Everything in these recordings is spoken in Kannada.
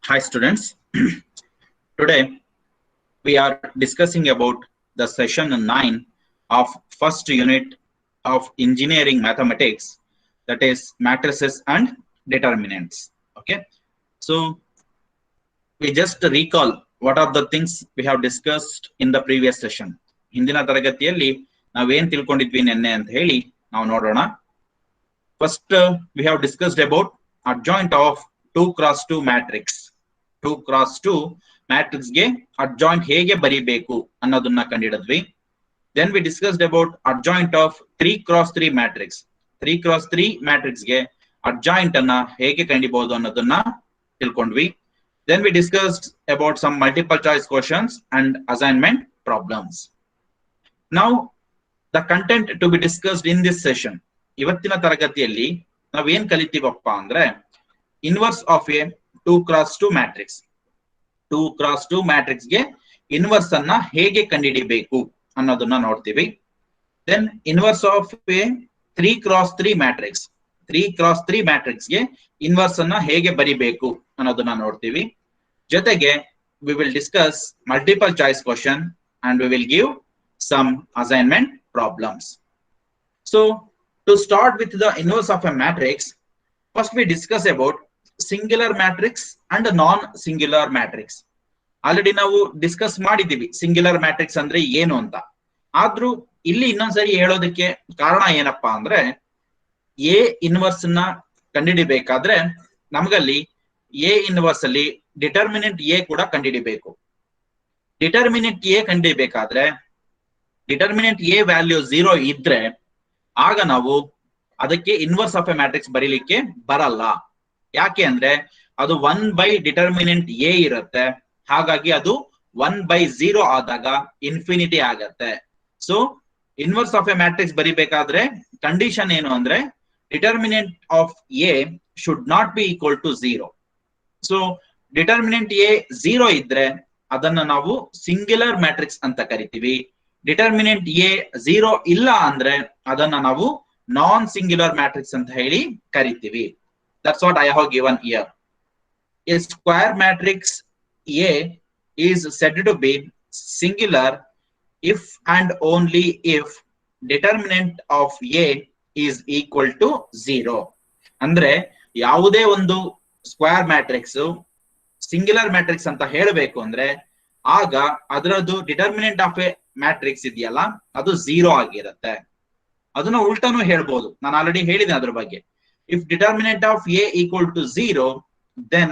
Hi students, today we are discussing about the session 9 of first unit of engineering mathematics, that is matrices and determinants. Okay, so we just recall what are the things we have discussed in the previous session. ಹಿಂದಿನ ತರಗತಿಯಲ್ಲಿ ನಾವೇನ್ ತಿಳ್ಕೊಂಡಿದ್ವಿ ನೆನ್ನೆ ಅಂತ ಹೇಳಿ ನಾವು ನೋಡೋಣ. First we have discussed about adjoint of 2 cross 2 matrix. 2 cross 2 matrix ಗೆ adjoint ಹೇಗೆ ಬರಿಬೇಕು ಅನ್ನೋದನ್ನ ಕಂಡಿಡಿದ್ವಿ. Then we discussed about adjoint of 3 cross 3 matrix. 3 cross 3 matrix ಗೆ adjoint ಅನ್ನ ಹೇಗೆ ಕಂಡಿಬಹುದು ಅನ್ನೋದನ್ನ ತಿಳ್ಕೊಂಡ್ವಿ. Then we discussed about some multiple choice questions and assignment problems. Now the content to be discussed in this session. ಇವತ್ತಿನ ತರಗತಿಯಲ್ಲಿ ನಾವೇನ್ ಕಲಿತೀವಪ್ಪ ಅಂದ್ರೆ inverse of a 2 cross 2 matrix. 2 cross 2 matrix ಗೆ ಇನ್ವರ್ಸ್ ಅನ್ನ ಹೇಗೆ ಕಂಡುಹಿಡಿಯಬೇಕು ಅನ್ನೋದನ್ನ ನೋಡ್ತೀವಿ. Then inverse of a 3 cross 3 matrix. 3 cross 3 matrix ಗೆ ಇನ್ವರ್ಸ್ ಅನ್ನ ಹೇಗೆ ಬರಿಬೇಕು ಅನ್ನೋದನ್ನ ನೋಡ್ತೀವಿ. ಜೊತೆಗೆ we will discuss multiple choice question and we will give some assignment problems. So to start with the inverse of a matrix, first we discuss about singular matrix and non-singular matrix. Already ನಾವು ಡಿಸ್ಕಸ್ ಮಾಡಿದೀವಿ ಸಿಂಗ್ಯುಲರ್ ಮ್ಯಾಟ್ರಿಕ್ಸ್ ಅಂದ್ರೆ ಏನು ಅಂತ. ಆದ್ರೂ ಇಲ್ಲಿ ಇನ್ನೊಂದ್ಸರಿ ಹೇಳೋದಕ್ಕೆ ಕಾರಣ ಏನಪ್ಪಾ ಅಂದ್ರೆ ಎ ಇನ್ವರ್ಸ್ ನ ಕಂಡುಹಿಡಿಬೇಕಾದ್ರೆ ನಮಗಲ್ಲಿ ಎ ಇನ್ವರ್ಸ್ ಅಲ್ಲಿ ಡಿಟರ್ಮಿನೆಂಟ್ ಎ ಕೂಡ ಕಂಡುಹಿಡಿಬೇಕು. ಡಿಟರ್ಮಿನೆಂಟ್ ಎ ಕಂಡುಹಿಡಿಬೇಕಾದ್ರೆ ಡಿಟರ್ಮಿನೆಂಟ್ ಎ ವ್ಯಾಲ್ಯೂ 0 ಇದ್ರೆ ಆಗ ನಾವು ಅದಕ್ಕೆ ಇನ್ವರ್ಸ್ ಆಫ್ ಎ ಮ್ಯಾಟ್ರಿಕ್ಸ್ ಬರೀಲಿಕ್ಕೆ ಬರಲ್ಲ. ಯಾಕೆ ಅಂದ್ರೆ ಅದು 1 ಡಿಟರ್ಮಿನೆಂಟ್ ಎ ಇರುತ್ತೆ, ಹಾಗಾಗಿ ಅದು 1/0 ಆದಾಗ ಇನ್ಫಿನಿಟಿ ಆಗತ್ತೆ. So inverse of a matrix ಬರಿಬೇಕಾದ್ರೆ ಕಂಡೀಷನ್ ಏನು ಅಂದ್ರೆ determinant of A should not be equal to 0. So determinant A 0 ಇದ್ರೆ ಅದನ್ನ ನಾವು ಸಿಂಗ್ಯುಲರ್ ಮ್ಯಾಟ್ರಿಕ್ಸ್ ಅಂತ ಕರಿತೀವಿ. ಡಿಟರ್ಮಿನೆಂಟ್ ಎ 0 ಇಲ್ಲ ಅಂದ್ರೆ ಅದನ್ನ ನಾವು ನಾನ್ ಸಿಂಗ್ಯುಲರ್ ಮ್ಯಾಟ್ರಿಕ್ಸ್ ಅಂತ ಹೇಳಿ ಕರಿತೀವಿ. That's what I have given here. A square matrix A is said to be singular if and only if determinant of A is equal to 0. ಅಂದ್ರೆ ಯಾವುದೇ ಒಂದು ಸ್ಕ್ವೇರ್ ಮ್ಯಾಟ್ರಿಕ್ಸ್ ಸಿಂಗ್ಯುಲರ್ ಮ್ಯಾಟ್ರಿಕ್ಸ್ ಅಂತ ಹೇಳಬೇಕು ಅಂದ್ರೆ ಆಗ ಅದರದ್ದು ಡಿಟರ್ಮಿನೆಂಟ್ ಆಫ್ ಎ ಮ್ಯಾಟ್ರಿಕ್ಸ್ ಇದೆಯಲ್ಲ ಅದು 0 ಆಗಿರುತ್ತೆ. ಅದನ್ನ ಉಲ್ಟಾನು ಹೇಳ್ಬೋದು, ನಾನು ಆಲ್ರೆಡಿ ಹೇಳಿದೆ ಅದ್ರ ಬಗ್ಗೆ. If determinant of A equal to 0 then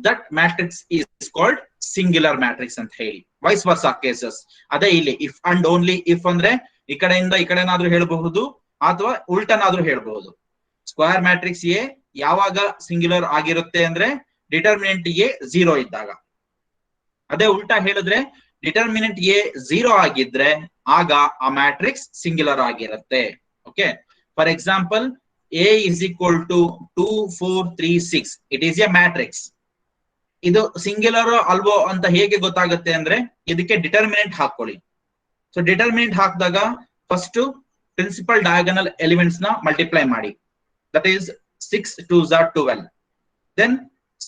that matrix is called singular matrix ಅಂತ ಹೇಳಿ. ವೈಸ್ ವರ್ಸಾ ಕೇಸಸ್ ಅದೇ ಇಲ್ಲಿ ಇಫ್ ಅಂಡ್ ಓನ್ಲಿ ಇಫ್ ಅಂದ್ರೆ ಈ ಕಡೆಯಿಂದ ಈ ಕಡೆನಾದ್ರೂ ಹೇಳಬಹುದು ಅಥವಾ ಉಲ್ಟನಾದ್ರೂ ಹೇಳಬಹುದು. ಸ್ಕ್ವೇರ್ ಮ್ಯಾಟ್ರಿಕ್ಸ್ ಎ ಯಾವಾಗ ಸಿಂಗ್ಯುಲರ್ ಆಗಿರುತ್ತೆ ಅಂದ್ರೆ ಡಿಟರ್ಮಿನೆಂಟ್ ಎ 0 ಇದ್ದಾಗ. ಅದೇ ಉಲ್ಟಾ ಹೇಳಿದ್ರೆ ಡಿಟರ್ಮಿನೆಂಟ್ ಎ 0 ಆಗಿದ್ರೆ ಆಗ ಆ ಮ್ಯಾಟ್ರಿಕ್ಸ್ ಸಿಂಗ್ಯುಲರ್ ಆಗಿರುತ್ತೆ. Okay, for example A is equal to 2 4 3 6. It is a matrix. ಇದು ಸಿಂಗ್ಯುಲರ್ ಅಲ್ವೋ ಅಂತ ಹೇಗೆ ಗೊತ್ತಾಗುತ್ತೆ ಅಂದ್ರೆ ಇದಕ್ಕೆ ಡಿಟರ್ಮಿನೆಂಟ್ ಹಾಕೊಳ್ಳಿ. ಸೊ ಡಿಟರ್ಮಿನೆಂಟ್ ಹಾಕಿದಾಗ ಫಸ್ಟ್ ಪ್ರಿನ್ಸಿಪಲ್ ಡಯಾಗನಲ್ ಎಲಿಮೆಂಟ್ಸ್ ನ ಮಲ್ಟಿಪ್ಲೈ ಮಾಡಿ, that is 6 2s are 12. Then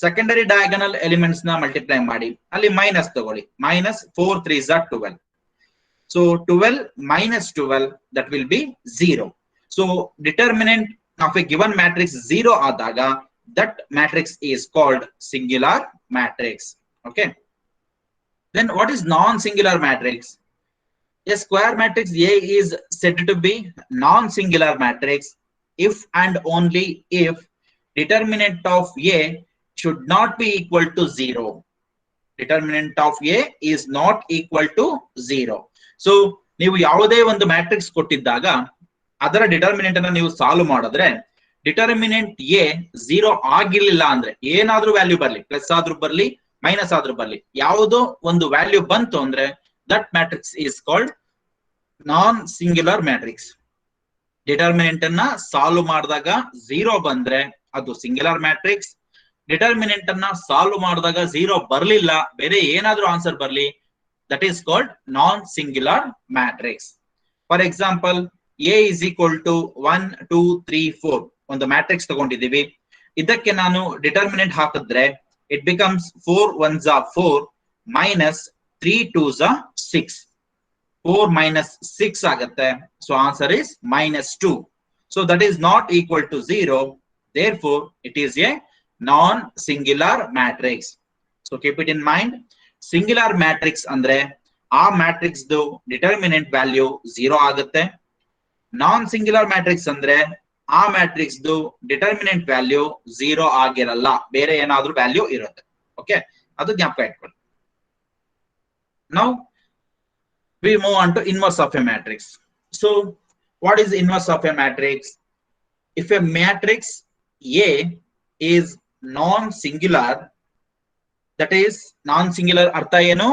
secondary diagonal elements ನ ಮಲ್ಟಿಪ್ಲೈ ಮಾಡಿ, ಅಲ್ಲಿ ಮೈನಸ್ ತಗೊಳ್ಳಿ, ಮೈನಸ್ 4 3s are 12. ಸೊ 12 minus 12 that will be 0. So determinant of a given matrix 0 ಆದಾಗ that matrix is called singular matrix. Okay, then what is non-singular matrix? A square matrix A is said to be non-singular matrix if and only if determinant of A should not be equal to 0. Determinant of A is not equal to 0. So ನೀವು ಯಾವುದೇ ಒಂದು ಮ್ಯಾಟ್ರಿಕ್ಸ್ ಕೊಟ್ಟಿದ್ದಾಗ ಅದರ ಡಿಟರ್ಮಿನೆಂಟ್ ಅನ್ನ ನೀವು ಸಾಲ್ವ್ ಮಾಡಿದ್ರೆ ಡಿಟರ್ಮಿನೆಂಟ್ ಎ 0 ಆಗಿರ್ಲಿಲ್ಲ ಅಂದ್ರೆ ಏನಾದ್ರೂ ವ್ಯಾಲ್ಯೂ ಬರ್ಲಿ, ಪ್ಲಸ್ ಆದ್ರೂ ಬರ್ಲಿ ಮೈನಸ್ ಆದ್ರೂ ಬರ್ಲಿ, ಯಾವುದೋ ಒಂದು ವ್ಯಾಲ್ಯೂ ಬಂತು ಅಂದ್ರೆ that matrix is called non singular matrix. Determinant ಅನ್ನ ಸಾಲ್ವ್ ಮಾಡಿದಾಗ 0 ಬಂದ್ರೆ ಅದು ಸಿಂಗ್ಯುಲರ್ ಮ್ಯಾಟ್ರಿಕ್ಸ್. ಡಿಟರ್ಮಿನೆಂಟ್ ಅನ್ನ ಸಾಲ್ವ್ ಮಾಡಿದಾಗ 0 ಬರ್ಲಿಲ್ಲ, ಬೇರೆ ಏನಾದ್ರೂ ಆನ್ಸರ್ ಬರ್ಲಿ, that is called non-singular matrix. For example, A is equal to 1 2 3 4 ಒಂದು ಮ್ಯಾಟ್ರಿಕ್ಸ್ ತಗೊಂಡಿದ್ದೀವಿ. ಇದಕ್ಕೆ ನಾನು ಡಿಟರ್ಮಿನೆಂಟ್ ಹಾಕಿದ್ರೆ it becomes 4 1s are 4 minus 3 2s are 6. 4 minus 6 ಆಗುತ್ತೆ. So answer is minus 2. So that is not equal to 0. Therefore, it is a non-singular matrix. So keep it in mind. Singular matrix andre ಆ ಮ್ಯಾಟ್ರಿಕ್ಸ್ ಡಿಟರ್ಮಿನೆಂಟ್ ವ್ಯಾಲ್ಯೂ 0 ಆಗುತ್ತೆ. ನಾನ್ ಸಿಂಗ್ಯುಲರ್ ಮ್ಯಾಟ್ರಿಕ್ಸ್ ಅಂದ್ರೆ ಆ ಮ್ಯಾಟ್ರಿಕ್ಸ್ ಡಿಟರ್ಮಿನೆಂಟ್ ವ್ಯಾಲ್ಯೂ 0 ಆಗಿರಲ್ಲ, ಬೇರೆ ಏನಾದ್ರೂ ವ್ಯಾಲ್ಯೂ ಇರುತ್ತೆ. ಓಕೆ, ಅದು ಜ್ಞಾಪಕ ಇಟ್ಕೊಳ್ಳಿ. Now we move on to inverse of a matrix. So what is inverse of a matrix? If a matrix A is non-singular, that is non-singular artha enu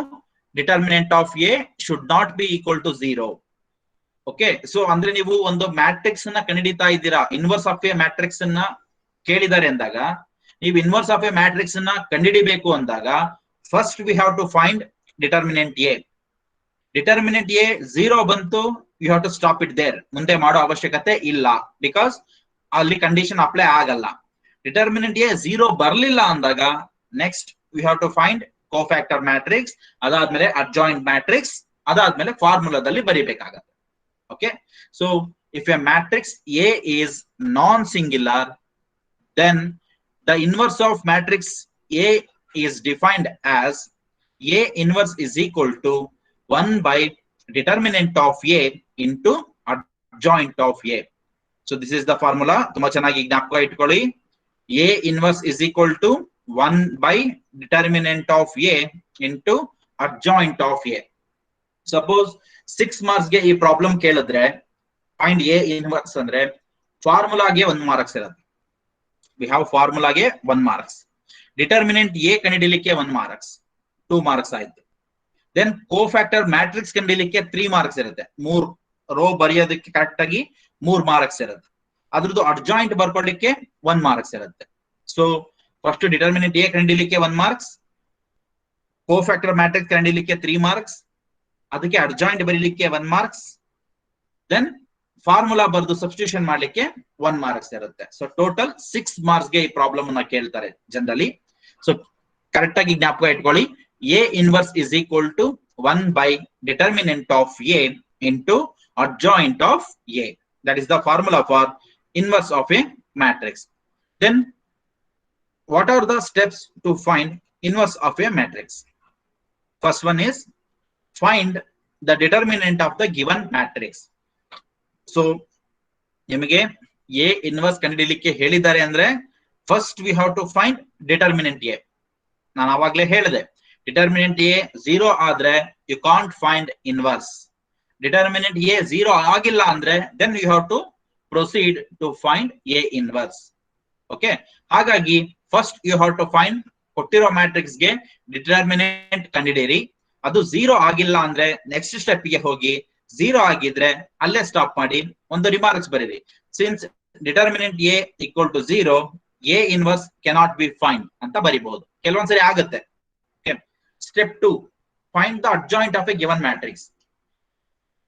determinant of A should not be equal to 0. Okay, so andre ನೀವು ಒಂದು ಮ್ಯಾಟ್ರಿಕ್ಸ್ ಅನ್ನ ಕಂಡುಹಿಡಿತಾ ಇದ್ದೀರಾ, ಇನ್ವರ್ಸ್ ಆಫ್ ಎ ಮ್ಯಾಟ್ರಿಕ್ಸ್ ಅನ್ನ ಕೇಳಿದ್ದಾರೆ ಅಂದಾಗ, ನೀವು ಇನ್ವರ್ಸ್ ಆಫ್ ಎ ಮ್ಯಾಟ್ರಿಕ್ಸ್ ಅನ್ನ ಕಂಡುಹಿಡಿಬೇಕು ಅಂದಾಗ first we have to find determinant A. Determinant A 0 ಬಂತು, you have to stop it there. ಮುಂದೆ ಮಾಡೋ ಅವಶ್ಯಕತೆ ಇಲ್ಲ, ಬಿಕಾಸ್ ಅಲ್ಲಿ ಕಂಡೀಷನ್ ಅಪ್ಲೈ ಆಗಲ್ಲ. ಡಿಟರ್ಮಿನೆಂಟ್ ಎ 0 ಬರಲಿಲ್ಲ ಅಂದಾಗ next we have to find cofactor matrix, ಅದಾದ್ಮೇಲೆ ಅಡ್ಜಾಯಿಂಟ್ ಮ್ಯಾಟ್ರಿಕ್ಸ್, ಅದಾದ್ಮೇಲೆ ಫಾರ್ಮುಲಾದಲ್ಲಿ ಬರೀಬೇಕಾಗತ್ತೆ. Okay, so if a matrix A is non singular, then the inverse of matrix A is defined as A inverse is equal to 1 by determinant of A into adjoint of A. So this is the formula. ತುಂಬಾ ಚೆನ್ನಾಗಿ ಜ್ಞಾಪಕ ಇಟ್ಕೊಳ್ಳಿ. A inverse is equal to 1 by determinant of A into adjoint of A. Suppose 6 marks ಗೆ ಈ ಪ್ರಾಬ್ಲಮ್ ಕೇಳಿದ್ರೆ find A inverse ಅಂದ್ರೆ ಫಾರ್ಮುಲಾಗೆ 1 ಮಾರ್ಕ್ಸ್ ಇರುತ್ತೆ. We have formula ಗೆ 1 marks. Determinant A ಕಂಡುಹಿಡಿಯಲಿಕ್ಕೆ 1 marks, 2 marks ಆಯ್ತು. Then cofactor matrix ಕಂಡುಹಿಡಿಯಲಿಕ್ಕೆ 3 marks ಇರುತ್ತೆ. 3 ರೋ ಬರೆಯೋದಕ್ಕೆ ಕರೆಕ್ಟ್ ಆಗಿ 3 marks ಇರುತ್ತೆ. ಅದ್ರದ್ದು ಅಡ್ಜಾಯಿಂಟ್ ಬರ್ಕೊಳ್ಳಿಕ್ಕೆ 1 marks ಇರುತ್ತೆ. ಸೊ ಫಸ್ಟ್ ಡಿಟರ್ಮಿನೆಂಟ್ ಎ ಕಂಡುಹಿಡಿಯಲಿಕ್ಕೆ 1 marks, ಕೋಫ್ಯಾಕ್ಟರ್ ಮ್ಯಾಟ್ರಿಕ್ಸ್ ಕಂಡುಹಿಡಿಯಲಿಕ್ಕೆ 3 marks, ಅದಕ್ಕೆ ಅಡ್ಜಾಯಿಂಟ್ ಬರೀಲಿಕ್ಕೆ 1 marks, ದೆನ್ ಫಾರ್ಮುಲಾ ಬರೆದು ಸಬ್ಸ್ಟಿಟ್ಯೂಷನ್ ಮಾಡ್ಲಿಕ್ಕೆ 1 marks ಇರುತ್ತೆ. ಸೊ ಟೋಟಲ್ 6 marks ಗೆ ಈ ಪ್ರಾಬ್ಲಮ್ ಅನ್ನ ಕೇಳ್ತಾರೆ ಜನರಲಿ. ಸೊ ಕರೆಕ್ಟ್ ಆಗಿ ಜ್ಞಾಪಕ ಇಟ್ಕೊಳ್ಳಿ. A inverse is equal to 1 by determinant of A into adjoint of A. That is the formula for inverse of a matrix. Then what are the steps to find inverse of a matrix? First one is find the determinant of the given matrix. So ನಿಮಗೆ ಎ ಇನ್ವರ್ಸ್ ಕಂಡುಹಿಡಿಯಲಿಕ್ಕೆ ಹೇಳಿದ್ದಾರೆ ಅಂದ್ರೆ first we have to find determinant A. ನಾನು ಆವಾಗಲೇ ಹೇಳಿದೆ, ಡಿಟರ್ಮಿನೆಂಟ್ ಎ 0 ಆದ್ರೆ you can't find inverse. Determinant A 0 ಆಗಿಲ್ಲ ಅಂದ್ರೆ then you have to proceed to find A inverse. Okay, ಹಾಗಾಗಿ first you have to find ಕೊಟ್ಟಿರೋ ಮ್ಯಾಟ್ರಿಕ್ಸ್ ಗೆ ಡಿಟರ್ಮಿನೆಂಟ್ ಕಂಡುಹಿಡಿಯಿರಿ. ಅದು 0 ಆಗಿಲ್ಲ ಅಂದ್ರೆ ನೆಕ್ಸ್ಟ್ ಸ್ಟೆಪ್ ಗೆ ಹೋಗಿ, 0 ಆಗಿದ್ರೆ ಅಲ್ಲೇ ಸ್ಟಾಪ್ ಮಾಡಿ ಒಂದು ರಿಮಾರ್ಕ್ಸ್ ಬರೀರಿ. Since determinant A equal to 0, A inverse cannot be find ಅಂತ ಬರೀಬಹುದು. ಕೆಲವೊಂದ್ಸರಿ ಆಗುತ್ತೆ. Step 2, find the adjoint of a given matrix.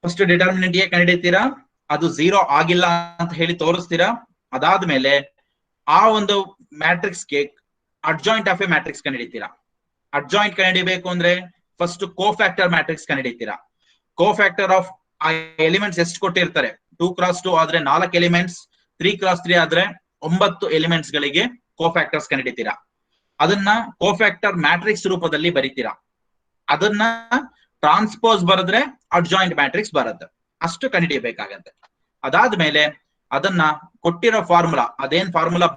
First determinant A ಕಂಡುಹಿಡಿತೀರಾ, ಅದು 0 ಆಗಿಲ್ಲ ಅಂತ ಹೇಳಿ ತೋರಿಸ್ತೀರಾ. ಅದಾದ್ಮೇಲೆ ಆ ಒಂದು ಮ್ಯಾಟ್ರಿಕ್ಸ್ ಗೆ ಅಡ್ಜಾಯಿಂಟ್ ಆಫ್ ಎ ಮ್ಯಾಟ್ರಿಕ್ಸ್ ಕಂಡುಹಿಡಿತೀರಾ. ಅಡ್ಜಾಯಿಂಟ್ ಕಂಡುಹಿಡಿಬೇಕು ಅಂದ್ರೆ ಫಸ್ಟ್ ಕೋಫ್ಯಾಕ್ಟರ್ ಮ್ಯಾಟ್ರಿಕ್ಸ್ ಕಂಡುಹಿಡಿತೀರಾ. ಕೋಫ್ಯಾಕ್ಟರ್ ಆಫ್ ಆ ಎಲಿಮೆಂಟ್ಸ್ ಎಷ್ಟು ಕೊಟ್ಟಿರ್ತಾರೆ, 2x2 ಆದ್ರೆ 4 ಎಲಿಮೆಂಟ್ಸ್, 3x3 ಆದ್ರೆ 9 ಎಲಿಮೆಂಟ್ಸ್ ಗಳಿಗೆ ಕೋಫ್ಯಾಕ್ಟರ್ಸ್ ಕಂಡುಹಿಡಿತೀರಾ. ಅದನ್ನ ಕೋಫ್ಯಾಕ್ಟರ್ ಮ್ಯಾಟ್ರಿಕ್ಸ್ ರೂಪದಲ್ಲಿ ಬರೀತೀರಾ. ಅದನ್ನ ಟ್ರಾನ್ಸ್ಪೋಸ್ ಬರೆದ್ರೆ ಅಡ್ಜಾಯಿಂಟ್ ಮ್ಯಾಟ್ರಿಕ್ಸ್ ಬರುತ್ತೆ. ಅಷ್ಟು ಕಂಡುಹಿಡಿಯಬೇಕಾಗತ್ತೆ. ಅದಾದ್ಮೇಲೆ ಅದನ್ನ ಕೊಟ್ಟಿರೋ ಫಾರ್ಮುಲಾ, ಅದೇನ್ ಫಾರ್ಮುಲಾ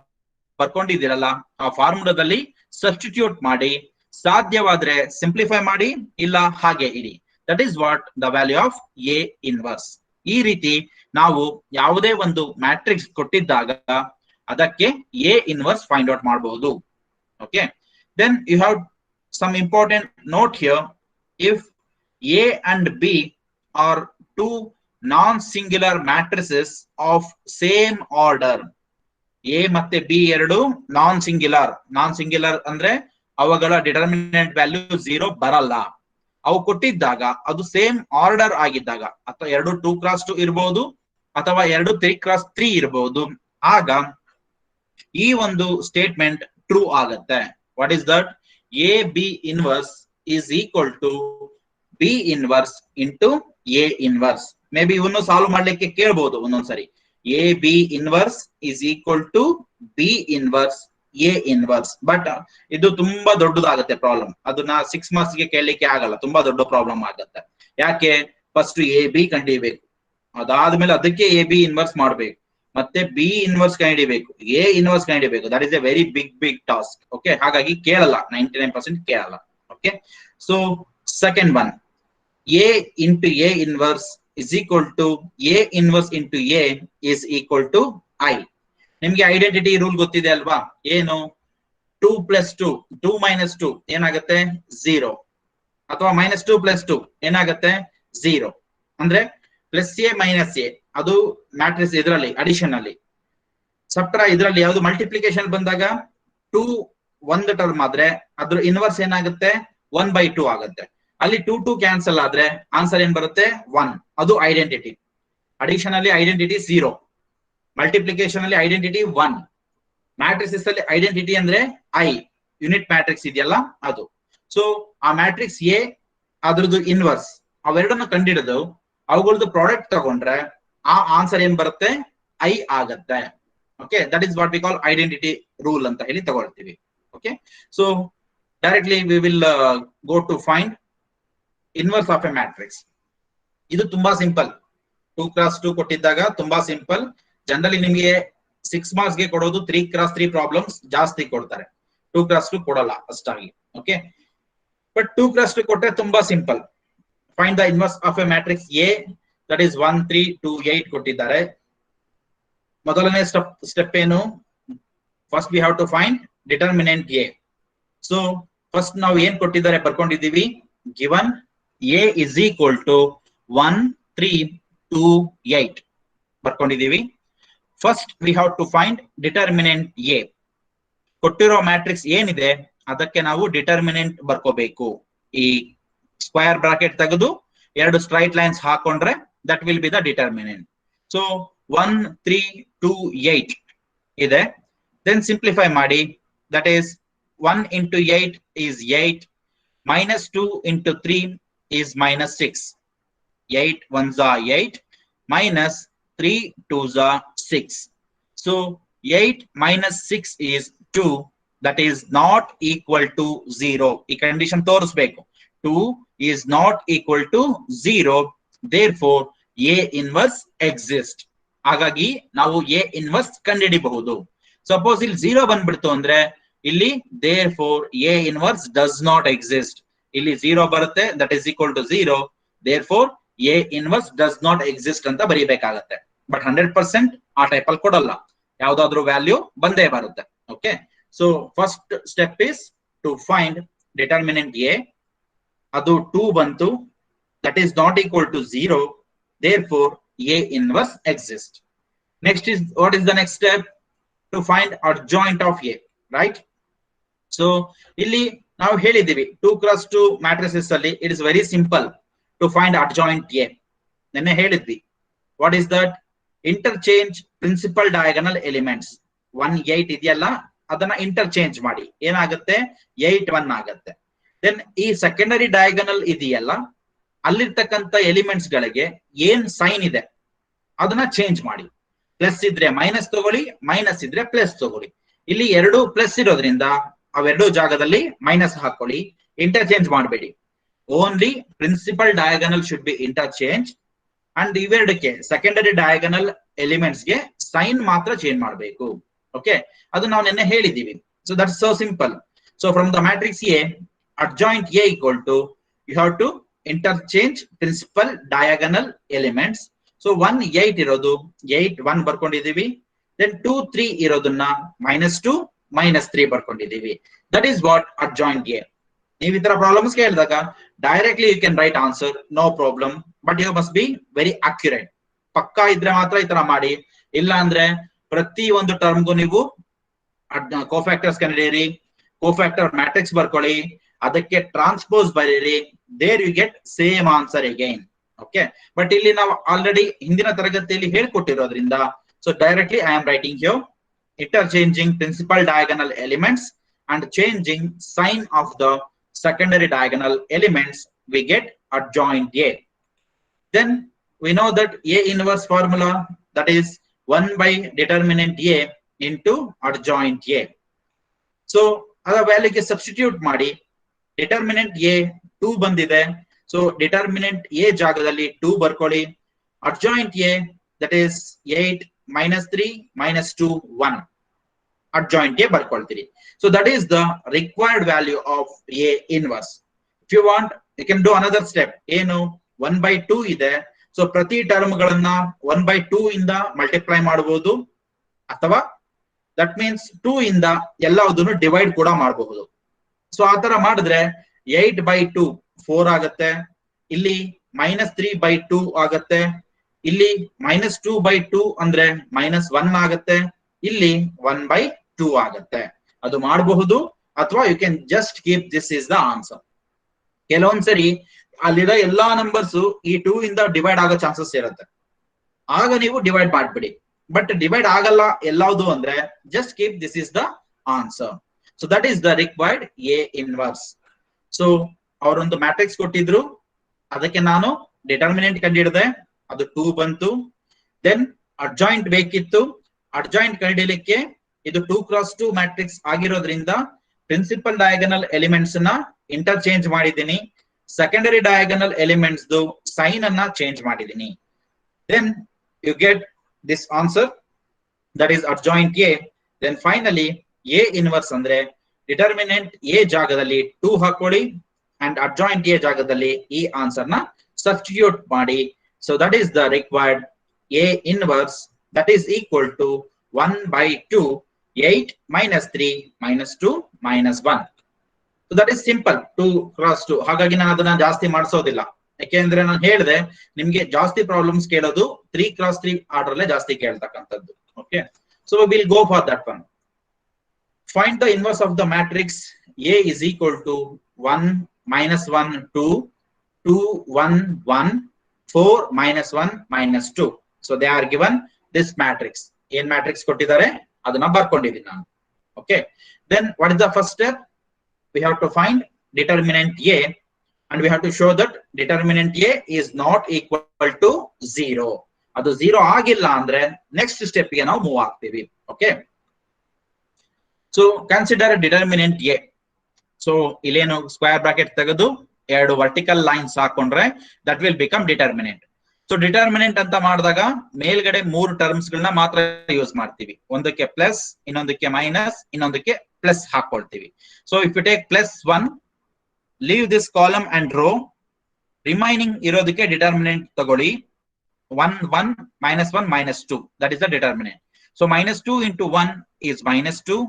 ಬರ್ಕೊಂಡಿದ್ದೀರಲ್ಲ ಆ ಫಾರ್ಮುಲಾದಲ್ಲಿ ಸಬ್ಸ್ಟಿಟ್ಯೂಟ್ ಮಾಡಿ, ಸಾಧ್ಯವಾದ್ರೆ ಸಿಂಪ್ಲಿಫೈ ಮಾಡಿ, ಇಲ್ಲ ಹಾಗೆ ಇಡಿ. That is what the value of A inverse. ಈ ರೀತಿ ನಾವು ಯಾವುದೇ ಒಂದು ಮ್ಯಾಟ್ರಿಕ್ಸ್ ಕೊಟ್ಟಿದ್ದಾಗ ಅದಕ್ಕೆ ಎ ಇನ್ವರ್ಸ್ ಫೈಂಡ್ ಔಟ್ ಮಾಡಬಹುದು. Okay, then you have some important note here. If A and B are 2 non-singular matrices of same order, A ಮತ್ತೆ ಬಿ ಎರಡು ನಾನ್ ಸಿಂಗ್ಯುಲರ್ ಅಂದ್ರೆ ಅವುಗಳ ಡಿಟರ್ಮಿನೆಂಟ್ ವ್ಯಾಲ್ಯೂ 0 ಬರಲ್ಲ. ಅವು ಕೊಟ್ಟಿದ್ದಾಗ ಅದು ಸೇಮ್ ಆರ್ಡರ್ ಆಗಿದ್ದಾಗ, ಅಥವಾ 2 2x2 ಇರಬಹುದು ಅಥವಾ 2 3x3 ಇರಬಹುದು, ಆಗ ಈ ಒಂದು ಸ್ಟೇಟ್ಮೆಂಟ್ ಟ್ರೂ ಆಗತ್ತೆ. What is that? A B inverse is equal to B inverse into A inverse. Maybe ಇವನು ಸಾಲ್ವ್ ಮಾಡ್ಲಿಕ್ಕೆ ಕೇಳಬಹುದು ಒಂದೊಂದ್ಸರಿ. A B inverse is equal to B inverse A inverse. But ಇದು ತುಂಬಾ ದೊಡ್ಡದಾಗುತ್ತೆ ಪ್ರಾಬ್ಲಮ್. ಅದನ್ನ 6 ಮಾರ್ಕ್ಸ್ ಗೆ ಕೇಳಲಿಕ್ಕೆ ಆಗಲ್ಲ, ತುಂಬಾ ದೊಡ್ಡ ಪ್ರಾಬ್ಲಮ್ ಆಗುತ್ತೆ. ಯಾಕೆ? ಫಸ್ಟ್ A B ಕಂಡುಹಿಡಿಯಬೇಕು, ಅದಾದ್ಮೇಲೆ ಅದಕ್ಕೆ A B ಇನ್ವರ್ಸ್ ಮಾಡಬೇಕು, ಮತ್ತೆ B ಇನ್ವರ್ಸ್ ಕಂಡುಹಿಡಿಯಬೇಕು, A ಇನ್ವರ್ಸ್ ಕಂಡುಹಿಡಿಯಬೇಕು. That is a very big task. Okay, ಹಾಗಾಗಿ ಕೇಳಲ್ಲ, 99% ಕೇಳಲ್ಲ. Okay, so second one, A into A inverse is equal to A inverse into A is equal to I. ನಿಮ್ಗೆ ಐಡೆಂಟಿಟಿ ರೂಲ್ ಗೊತ್ತಿದೆ ಅಲ್ವಾ? ಏನು? 2 + 2, 2 - 2 ಏನಾಗುತ್ತೆ? 0. ಅಥವಾ -2 + 2 ಏನಾಗುತ್ತೆ? 0. ಅಂದ್ರೆ +A - A ಅದು ಮ್ಯಾಟ್ರಿಕ್ಸ್ ಇದರಲ್ಲಿ ಅಡಿಷನ್ ಅಲ್ಲಿ. ಸಬ್ಟ್ರಾ ಇದರಲ್ಲಿ ಯಾವುದು ಮಲ್ಟಿಪ್ಲಿಕೇಶನ್ ಬಂದಾಗ 2 ಒಂದು ಟರ್ಮ್ ಆದ್ರೆ ಅದ್ರ ಇನ್ವರ್ಸ್ ಏನಾಗುತ್ತೆ? 1/2 ಆಗುತ್ತೆ. ಅಲ್ಲಿ 2 2 ಕ್ಯಾನ್ಸಲ್ ಆದ್ರೆ ಆನ್ಸರ್ ಏನ್ ಬರುತ್ತೆ? 1. ಅದು ಐಡೆಂಟಿಟಿ. ಅಡಿಷನ್ ಅಲ್ಲಿ ಐಡೆಂಟಿಟಿ 0, ಮಲ್ಟಿಪ್ಲಿಕೇಶನ್ ಅಲ್ಲಿ ಐಡೆಂಟಿಟಿ 1, ಮ್ಯಾಟ್ರಿಕ್ಸ್ ಅಲ್ಲಿ ಐಡೆಂಟಿಟಿ ಅಂದ್ರೆ ಐ, ಯೂನಿಟ್ ಮ್ಯಾಟ್ರಿಕ್ಸ್ ಇದೆಯಲ್ಲ ಅದು. ಸೊ ಆ ಮ್ಯಾಟ್ರಿಕ್ಸ್ ಎ ಅದ್ರದ್ದು ಇನ್ವರ್ಸ್ ಅವೆರಡನ್ನು ಕಂಡಿಡಿದು ಅವುಗಳದ್ದು ಪ್ರಾಡಕ್ಟ್ ತಗೊಂಡ್ರೆ ಆ ಆನ್ಸರ್ ಏನ್ ಬರುತ್ತೆ? ಐ ಆಗತ್ತೆ. Okay, that is what we call identity rule ಅಂತ ಹೇಳಿ ತಗೊಳ್ತೀವಿ. Okay, so directly we will go to find inverse of a matrix. ಇದು ತುಂಬಾ ಸಿಂಪಲ್. 2 × 2 ಕೊಟ್ಟಿದ್ದಾಗ ತುಂಬಾ ಸಿಂಪಲ್. ಜನರಲಿ ನಿಮಗೆ 6 ಮಾರ್ಕ್ಸ್ ಗೆ ಕೊಡೋದು 3 × 3 ಪ್ರಾಬ್ಲಮ್ಸ್ ಜಾಸ್ತಿ ಕೊಡ್ತಾರೆ, 2 × 2 ಕೊಡಲ್ಲ ಅಷ್ಟಾಗಿ. ಓಕೆ, ಬಟ್ 2 × 2 ಕೊಟ್ಟರೆ ತುಂಬಾ simple. Find the inverse of a matrix A, that is 1 3 2 8 ಕೊಟ್ಟಿದ್ದಾರೆ. ಮೊದಲನೇ ಸ್ಟೆಪ್ ಏನು? First we have to find determinant A. So first ನಾವು ಏನ್ ಕೊಟ್ಟಿದ್ದಾರೆ ಬರ್ಕೊಂಡಿದ್ದೀವಿ. Given A is equal to 1 3 2 8 ಬರ್ಕೊಂಡಿದ್ದೀವಿ. First we have to find determinant A. ಕೊಟ್ಟಿರೋ ಮ್ಯಾಟ್ರಿಕ್ಸ್ ಏನಿದೆ ಅದಕ್ಕೆ ನಾವು ಡಿಟರ್ಮಿನೆಂಟ್ ಬರ್ಕೋಬೇಕು. ಈ ಸ್ಕ್ವೇರ್ ಬ್ರಾಕೆಟ್ ತೆಗೆದು 2 ಸ್ಟ್ರೈಟ್ ಲೈನ್ಸ್ ಹಾಕೊಂಡ್ರೆ that will be the determinant. So 1 3 2 8 ಇದೆ. ದೆನ್ ಸಿಂಪ್ಲಿಫೈ ಮಾಡಿ. That is 1 × 8 is 8, -2 × 3 is -6. 8 1s are 8, -3 2s are 6. So 8 - 6 is 2. That is not equal to 0. ಈ ಕಂಡೀಷನ್ ತೋರಿಸಬೇಕು. 2 is not equal to 0. Therefore A inverse exists. ಹಾಗಾಗಿ ನಾವು A inverse ಕಂಡುಹಿಡಿಯಬಹುದು. ಸಪೋಸ್ ಇಲ್ಲಿ 0 ಬಂದ್ಬಿಡ್ತು ಅಂದ್ರೆ ಇಲ್ಲಿ therefore A inverse does not exist. ಇಲ್ಲಿ 0 ಬರುತ್ತೆ, that is equal to 0. Therefore A inverse does not exist ಅಂತ ಬರೀಬೇಕಾಗತ್ತೆ. ಬಟ್ 100% ಆ ಟೈಪ್ ಅಲ್ಲಿ ಕೊಡಲ್ಲ, ಯಾವ್ದಾದ್ರು ವ್ಯಾಲ್ಯೂ ಬಂದೇ ಬರುತ್ತೆ. Okay, so first step is to find determinant A. ಅದು 2 ಬಂತು, that is not equal to 0. Therefore A inverse exists. Next is, what is the next step? To find adjoint of A, right? So ಇಲ್ಲಿ ನಾವು ಹೇಳಿದೀವಿ 2 × 2 ಮ್ಯಾಟ್ರಿಸಸ್ ಅಲ್ಲಿ it is very simple to find adjoint A. ನೆನ್ನೆ ಹೇಳಿದ್ವಿ. What is that? Interchange principal diagonal elements. 1 8 ಇದೆಯಲ್ಲ ಅದನ್ನ ಇಂಟರ್ಚೇಂಜ್ ಮಾಡಿ ಏನಾಗುತ್ತೆ? 8 1 ಆಗುತ್ತೆ. ದೆನ್ ಈ ಸೆಕೆಂಡರಿ ಡಯಾಗನಲ್ ಇದೆಯಲ್ಲ ಅಲ್ಲಿರ್ತಕ್ಕಂಥ ಎಲಿಮೆಂಟ್ಸ್ ಗಳಿಗೆ ಏನ್ ಸೈನ್ ಇದೆ ಅದನ್ನ ಚೇಂಜ್ ಮಾಡಿ. ಪ್ಲಸ್ ಇದ್ರೆ ಮೈನಸ್ ತಗೊಳ್ಳಿ, ಮೈನಸ್ ಇದ್ರೆ ಪ್ಲಸ್ ತಗೊಳ್ಳಿ. ಇಲ್ಲಿ 2 ಪ್ಲಸ್ ಇರೋದ್ರಿಂದ ಅವೆರಡು ಜಾಗದಲ್ಲಿ ಮೈನಸ್ ಹಾಕೊಳ್ಳಿ, ಇಂಟರ್ಚೇಂಜ್ ಮಾಡಬೇಡಿ. Only principal diagonal should be interchange. And ಇವೆರಡಕ್ಕೆ ಸೆಕೆಂಡರಿ ಡಯಾಗನಲ್ ಎಲಿಮೆಂಟ್ಸ್ ಗೆ ಸೈನ್ ಮಾತ್ರ ಚೇಂಜ್ ಮಾಡಬೇಕು. ಓಕೆ, ಅದು ನಾವು ನಿನ್ನೆ ಹೇಳಿದೀವಿ. So that's so simple. So from the matrix A, adjoint A equal to, you have to interchange principal diagonal elements. So 1 8 ಇರೋದು 8 1 ಬರ್ಕೊಂಡಿದೀವಿ. Then 2 3 ಇರೋದನ್ನ -2 -3 ಬರ್ಕೊಂಡಿದೀವಿ. That is what adjoint A. ನೀವು ಈ ತರ ಪ್ರಾಬ್ಲಮ್ಸ್ ಕೇಳಿದಾಗ directly you can write answer, no problem. But you must be very accurate. ಪಕ್ಕಾ ಇದ್ರೆ ಮಾತ್ರ ಈ ತರ ಮಾಡಿ. ಇಲ್ಲ ಅಂದ್ರೆ ಪ್ರತಿ ಒಂದು ಟರ್ಮ್ಗೂ ನೀವು ಕೋಫ್ಯಾಕ್ಟರ್ಸ್ ಕಂಡಿಡಿಯಿರಿ, ಕೋಫ್ಯಾಕ್ಟರ್ ಮ್ಯಾಟ್ರಿಕ್ಸ್ ಬರ್ಕೊಳ್ಳಿ, ಅದಕ್ಕೆ ಟ್ರಾನ್ಸ್ಪೋಸ್ ಬರೀರಿ. There you get same answer again. Okay, but ಇಲ್ಲಿ ನಾವು ಆಲ್ರೆಡಿ ಹಿಂದಿನ ತರಗತಿಯಲ್ಲಿ ಹೇಳ್ಕೊಟ್ಟಿರೋದ್ರಿಂದ, so directly I am writing here interchanging principal diagonal elements and changing sign of the secondary diagonal elements, we get adjoint A. Then we know that A inverse formula, that is 1 by determinant A into adjoint A. So ಅದರ ವ್ಯಾಲ್ಯೂಗೆ ಸಬ್ಸ್ಟಿಟ್ಯೂಟ್ ಮಾಡಿ ಡಿಟರ್ಮಿನೆಂಟ್ ಎ 2 ಬಂದಿದೆ. ಸೊ ಡಿಟರ್ಮಿನೆಂಟ್ ಎ ಜಾಗದಲ್ಲಿ 2 ಬರ್ಕೊಳ್ಳಿ. Adjoint A that is 8 minus 3 minus 2 1 adjoint A ಬರ್ಕೊಳ್ತೀರಿ. So that is the required value of A inverse. If you want, you can do another step. ಏನು 1 by 2 ಇದೆ. ಸೊ ಪ್ರತಿ ಟರ್ಮ್ ಗಳನ್ನ 1 by 2 ಇಂದ ಮಲ್ಟಿಪ್ಲೈ ಮಾಡಬಹುದು, ಅಥವಾ ದಟ್ ಮೀನ್ಸ್ 2 ಇಂದ ಎಲ್ಲದನ್ನು ಡಿವೈಡ್ ಕೂಡ ಮಾಡಬಹುದು. ಸೊ ಆ ತರ ಮಾಡಿದ್ರೆ 8 by 2 4 ಆಗುತ್ತೆ, ಇಲ್ಲಿ -3 by 2 ಆಗುತ್ತೆ, ಇಲ್ಲಿ -2 by 2 ಅಂದ್ರೆ -1 ಆಗುತ್ತೆ, ಇಲ್ಲಿ 1 by 2 ಆಗುತ್ತೆ. ಅದು ಮಾಡಬಹುದು, ಅಥವಾ you can just keep this is the answer. ಕೆಲವೊಂದ್ಸರಿ ಅಲ್ಲಿರೋ ಎಲ್ಲಾ ನಂಬರ್ಸ್ ಈ 2 ಇಂದ ಡಿವೈಡ್ ಆಗೋ ಚಾನ್ಸಸ್ ಇರುತ್ತೆ, ಆಗ ನೀವು ಡಿವೈಡ್ ಮಾಡ್ಬಿಡಿ. ಬಟ್ ಡಿವೈಡ್ ಆಗಲ್ಲ ಎಲ್ಲಾವುದು ಅಂದ್ರೆ just keep this is the answer. So that is the required A inverse. So ಅವರೊಂದು ಮ್ಯಾಟ್ರಿಕ್ಸ್ ಕೊಟ್ಟಿದ್ರು, ಅದಕ್ಕೆ ನಾನು ಡಿಟರ್ಮಿನೆಂಟ್ ಕಂಡಿಡಿದೆ, ಅದು 2 ಬಂತು. ದೆನ್ ಅಡ್ಜಾಯಿಂಟ್ ಬೇಕಿತ್ತು, ಅಡ್ಜಾಯಿಂಟ್ ಕಂಡಿಡಿಯಲಿಕ್ಕೆ ಇದು 2 x 2 ಮ್ಯಾಟ್ರಿಕ್ಸ್ ಆಗಿರೋದ್ರಿಂದ ಪ್ರಿನ್ಸಿಪಲ್ ಡಯಾಗನಲ್ ಎಲಿಮೆಂಟ್ಸ್ ನ ಇಂಟರ್ಚೇಂಜ್ ಮಾಡಿದ್ದೀನಿ, ಸೆಕೆಂಡರಿ ಡಯಾಗನಲ್ ಎಲಿಮೆಂಟ್ಸ್ ಸೈನ್ ಅನ್ನ ಚೇಂಜ್ ಮಾಡಿದ್ದೀನಿ. Then you get this answer, that is adjoint A. Then finally A inverse ಅಂದ್ರೆ determinant A ಜಾಗದಲ್ಲಿ 2 ಹಾಕೊಳ್ಳಿ and adjoint A ಜಾಗದಲ್ಲಿ ಈ ಆನ್ಸರ್ ನ substitute ಮಾಡಿ. So that is the required A inverse, that is equal to 1 by 2 8 minus 3 minus 2 minus 1. So that is simple, 2 x 2. ಹಾಗಾಗಿ ನಾನು ಅದನ್ನ ಜಾಸ್ತಿ ಮಾಡಿಸೋದಿಲ್ಲ, ಯಾಕೆಂದ್ರೆ ನಾನು ಹೇಳಿದೆ ನಿಮ್ಗೆ ಜಾಸ್ತಿ ಪ್ರಾಬ್ಲಮ್ಸ್ ಕೇಳೋದು 3 x 3 ಆರ್ಡರ್ ಅಲ್ಲೇ ಜಾಸ್ತಿ ಕೇಳ್ತಕ್ಕಂಥದ್ದು. Okay, so will go for that one. Find the inverse of the matrix A is equal to 1 minus 1 2 2 1 1 4 minus 1 minus 2. So they are given this matrix. ಏನ್ ಮ್ಯಾಟ್ರಿಕ್ಸ್ ಕೊಟ್ಟಿದ್ದಾರೆ ಅದನ್ನ ಬರ್ಕೊಂಡಿದ್ದೀನಿ ನಾನು. Okay, then what is the first step? We have to find determinant A, and we have to show that determinant A is not equal to 0. ಅದು 0 ಆಗಿಲ್ಲ ಅಂದ್ರೆ ನೆಕ್ಸ್ಟ್ ಸ್ಟೆಪ್ ಗೆ ನಾವು ಮೂವ್ ಆಗ್ತೀವಿ. Okay, so consider determinant A. So ಇಲ್ಲೇನು ಸ್ಕ್ವೇರ್ ಬ್ರಾಕೆಟ್ ತೆಗೆದು 2 ವರ್ಟಿಕಲ್ ಲೈನ್ಸ್ ಹಾಕೊಂಡ್ರೆ that will become determinant. So determinant ಅಂತ ಮಾಡಿದಾಗ ಮೇಲ್ಗಡೆ 3 ಟರ್ಮ್ಸ್ ಗಳನ್ನ ಮಾತ್ರ ಯೂಸ್ ಮಾಡ್ತೀವಿ, ಒಂದಕ್ಕೆ ಪ್ಲಸ್, ಇನ್ನೊಂದಕ್ಕೆ ಮೈನಸ್, ಇನ್ನೊಂದಕ್ಕೆ ಪ್ಲಸ್ ಹಾಕೊಳ್ತೀವಿ. So if you take +1, leave this column and row, remaining ಇರೋದಕ್ಕೆ ಡಿಟರ್ಮಿನೆಂಟ್ ತಗೊಳ್ಳಿ. 1 1 -1 -2, that is the determinant. So -2 into 1 is -2.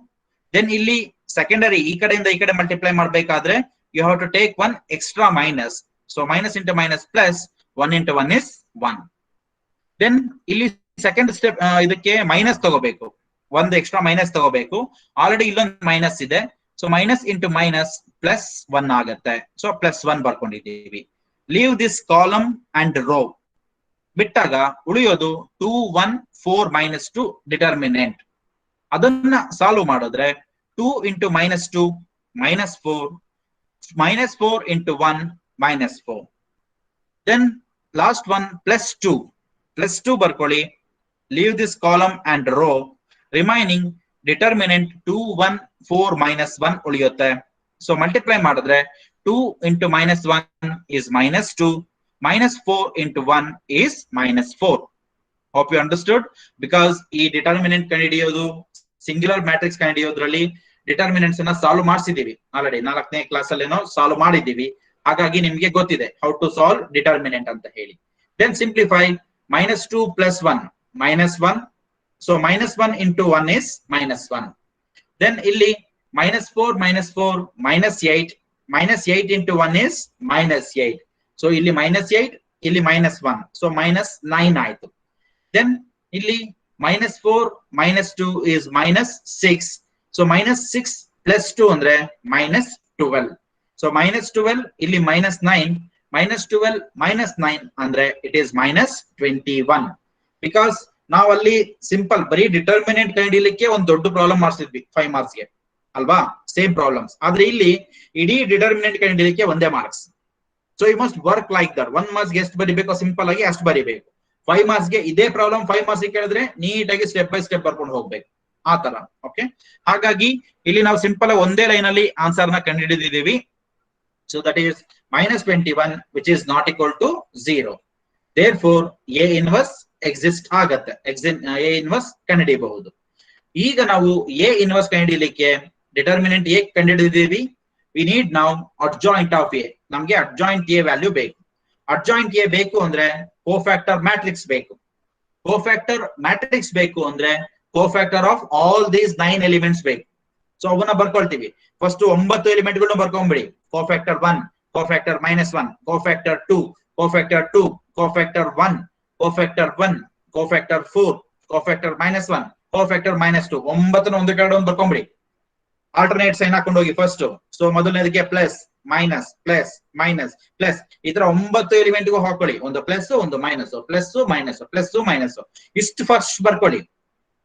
Then ಇಲ್ಲಿ ಸೆಕೆಂಡರಿ ಈ ಕಡೆಯಿಂದ ಈ ಕಡೆ ಮಲ್ಟಿಪ್ಲೈ ಮಾಡಬೇಕಾದ್ರೆ you have to take one extra minus. So minus into minus plus, 1 into 1 is 1. Then ಇಲ್ಲಿ ಸೆಕೆಂಡ್ ಸ್ಟೆಪ್ ಇದಕ್ಕೆ ಮೈನಸ್ ತಗೋಬೇಕು, ಒಂದು ಎಕ್ಸ್ಟ್ರಾ ಮೈನಸ್ ತಗೋಬೇಕು. ಆಲ್ರೆಡಿ ಇಲ್ಲೊಂದು ಮೈನಸ್ ಇದೆ, ಸೊ ಮೈನಸ್ ಇಂಟು ಮೈನಸ್ ಪ್ಲಸ್ 1 ಆಗುತ್ತೆ. ಸೊ +1 ಬರ್ಕೊಂಡಿದ್ದೀವಿ. Leave this column and row, ಬಿಟ್ಟಾಗ ಉಳಿಯೋದು 2 1 4 -2 ಡಿಟರ್ಮಿನೆಂಟ್. ಅದನ್ನ ಸಾಲ್ವ್ ಮಾಡಿದ್ರೆ 2 into -2 -4 -4 into 1 -4. Then last one +2 ಬರ್ಕೊಳ್ಳಿ. Leave this column and row, remaining determinant 2 1 4 -1 ಉಳಿಯುತ್ತೆ. ಸೊ ಮಲ್ಟಿಪ್ಲೈ ಮಾಡಿದ್ರೆ 2 into -1 is -2, -4 into 1 is -4. Hope you understood. Because ಈ ಡಿಟರ್ಮಿನೆಂಟ್ ಕಂಡುಹಿಡಿಯೋದು, ಸಿಂಗ್ಯುಲರ್ ಮ್ಯಾಟ್ರಿಕ್ಸ್ ಕಂಡುಹಿಡಿಯೋದ್ರಲ್ಲಿ ಡಿಟರ್ಮಿನೆಂಟ್ಸ್ ಅನ್ನ ಸಾಲ್ವ್ ಮಾಡಿಸಿದೀವಿ ಆಲ್ರೆಡಿ, 4ನೇ ಕ್ಲಾಸ್ ಅಲ್ಲೇನೋ ಸಾಲ್ವ್ ಮಾಡಿದ್ದೀವಿ. ಹಾಗಾಗಿ ನಿಮ್ಗೆ ಗೊತ್ತಿದೆ ಹೌ ಟು ಸಾಲ್ವ್ ಡಿಟರ್ಮಿನೆಂಟ್ ಅಂತ ಹೇಳಿ. Then simplify, -2 + 1 -1. So -1 into 1 is -1. Then ಇಲ್ಲಿ -4 -4 -8, -8 into 1 is -8. So ಇಲ್ಲಿ -8, ಇಲ್ಲಿ -1, so -9 ಆಯ್ತು. Then ಇಲ್ಲಿ -4 -2 is -6. So -6 + 2 ಅಂದ್ರೆ -12. So -12 ಇಲ್ಲಿ -9, -12 -9 ಅಂದ್ರೆ it is -21. Because ನಾವು ಅಲ್ಲಿ ಸಿಂಪಲ್ ಬರೀ ಡಿಟರ್ಮಿನೆಂಟ್ ಕಂಡುಹಿಡಿಯಲಿಕ್ಕೆ ಒಂದು ದೊಡ್ಡ ಪ್ರಾಬ್ಲಮ್ ಮಾಡಿಸಿದ್ವಿ 5 ಮಾರ್ಕ್ಸ್ ಗೆ. ಅಲ್ವಾ, ಸೇಮ್ ಪ್ರಾಬ್ಲಮ್ಸ್. ಆದ್ರೆ ಇಲ್ಲಿ ಇಡೀ ಡಿಟರ್ಮಿನೆಂಟ್ ಕಂಡಿಡಿಯಲಿಕ್ಕೆ ಒಂದೇ marks. So you must work like that. 1 marks ಎಷ್ಟು ಬರಿಬೇಕು ಸಿಂಪಲ್ ಆಗಿ ಅಷ್ಟು ಬರಿಬೇಕು. 5 ಮಾರ್ಕ್ಸ್ ಗೆ ಇದೇ ಪ್ರಾಬ್ಲಮ್ 5 ಮಾರ್ಕ್ಸ್ ಕೇಳಿದ್ರೆ ನೀಟಾಗಿ ಸ್ಟೆಪ್ ಬೈ ಸ್ಟೆಪ್ ಬರ್ಕೊಂಡು ಹೋಗ್ಬೇಕು ಆ ತರ. ಓಕೆ, ಹಾಗಾಗಿ ಇಲ್ಲಿ ನಾವು ಸಿಂಪಲ್ ಒಂದೇ ಲೈನ್ ಅಲ್ಲಿ ಆನ್ಸರ್ ನ ಕಂಡುಹಿಡಿದಿದ್ದೀವಿ. So that is -21 which is not equal to 0. therefore A inverse exist ಆಗತ್ತೆ. A inverse ಕಂಡುಹಿಡಿಯಬಹುದು. ಈಗ ನಾವು A inverse ಕಂಡುಹಿಡಿಯಲಿಕ್ಕೆ ಡಿಟರ್ಮಿನೆಂಟ್ A ಕಂಡುಹಿಡಿದಿದ್ದೀವಿ. ವಿ ನೀಡ್ ನಾವು ಅಡ್ಜಾಯಿಂಟ್ ಆಫ್ A. ನಮ್ಗೆ ಅಡ್ಜಾಯಿಂಟ್ A ವ್ಯಾಲ್ಯೂ ಬೇಕು. ಅಡ್ಜಾಯಿಂಟ್ A ಬೇಕು ಅಂದ್ರೆ ಕೋಫ್ಯಾಕ್ಟರ್ ಮ್ಯಾಟ್ರಿಕ್ಸ್ ಬೇಕು. ಕೋಫ್ಯಾಕ್ಟರ್ ಮ್ಯಾಟ್ರಿಕ್ಸ್ ಬೇಕು ಅಂದ್ರೆ cofactor of all these 9 elements ಬೇಕು. ಸೊ ಅವನ್ನ ಬರ್ಕೊಳ್ತೀವಿ. ಫಸ್ಟ್ 9 ಎಲಿಮೆಂಟ್ ಗಳನ್ನ ಬರ್ಕೊಂಡ್ಬಿಡಿ. Cofactor 1, cofactor -1, cofactor 2, cofactor 2, cofactor 1, cofactor 1, cofactor 4, cofactor -1, cofactor -2. 9 ಒಂದು ಕಡೆ ಒಂದು ಬರ್ಕೊಂಡ್ಬಿಡಿ. ಆಲ್ಟರ್ನೇಟ್ ಸೈನ್ ಹಾಕೊಂಡು ಹೋಗಿ ಫಸ್ಟ್. ಸೊ ಮೊದಲನೇದಕ್ಕೆ plus minus plus minus plus, ಈ ತರ 9 ಎಲಿಮೆಂಟ್ಗೂ ಹಾಕೊಳ್ಳಿ. ಒಂದು ಪ್ಲಸ್, ಒಂದು minus, plus minus, plus minus, ಇಷ್ಟು ಫಸ್ಟ್ ಬರ್ಕೊಳ್ಳಿ.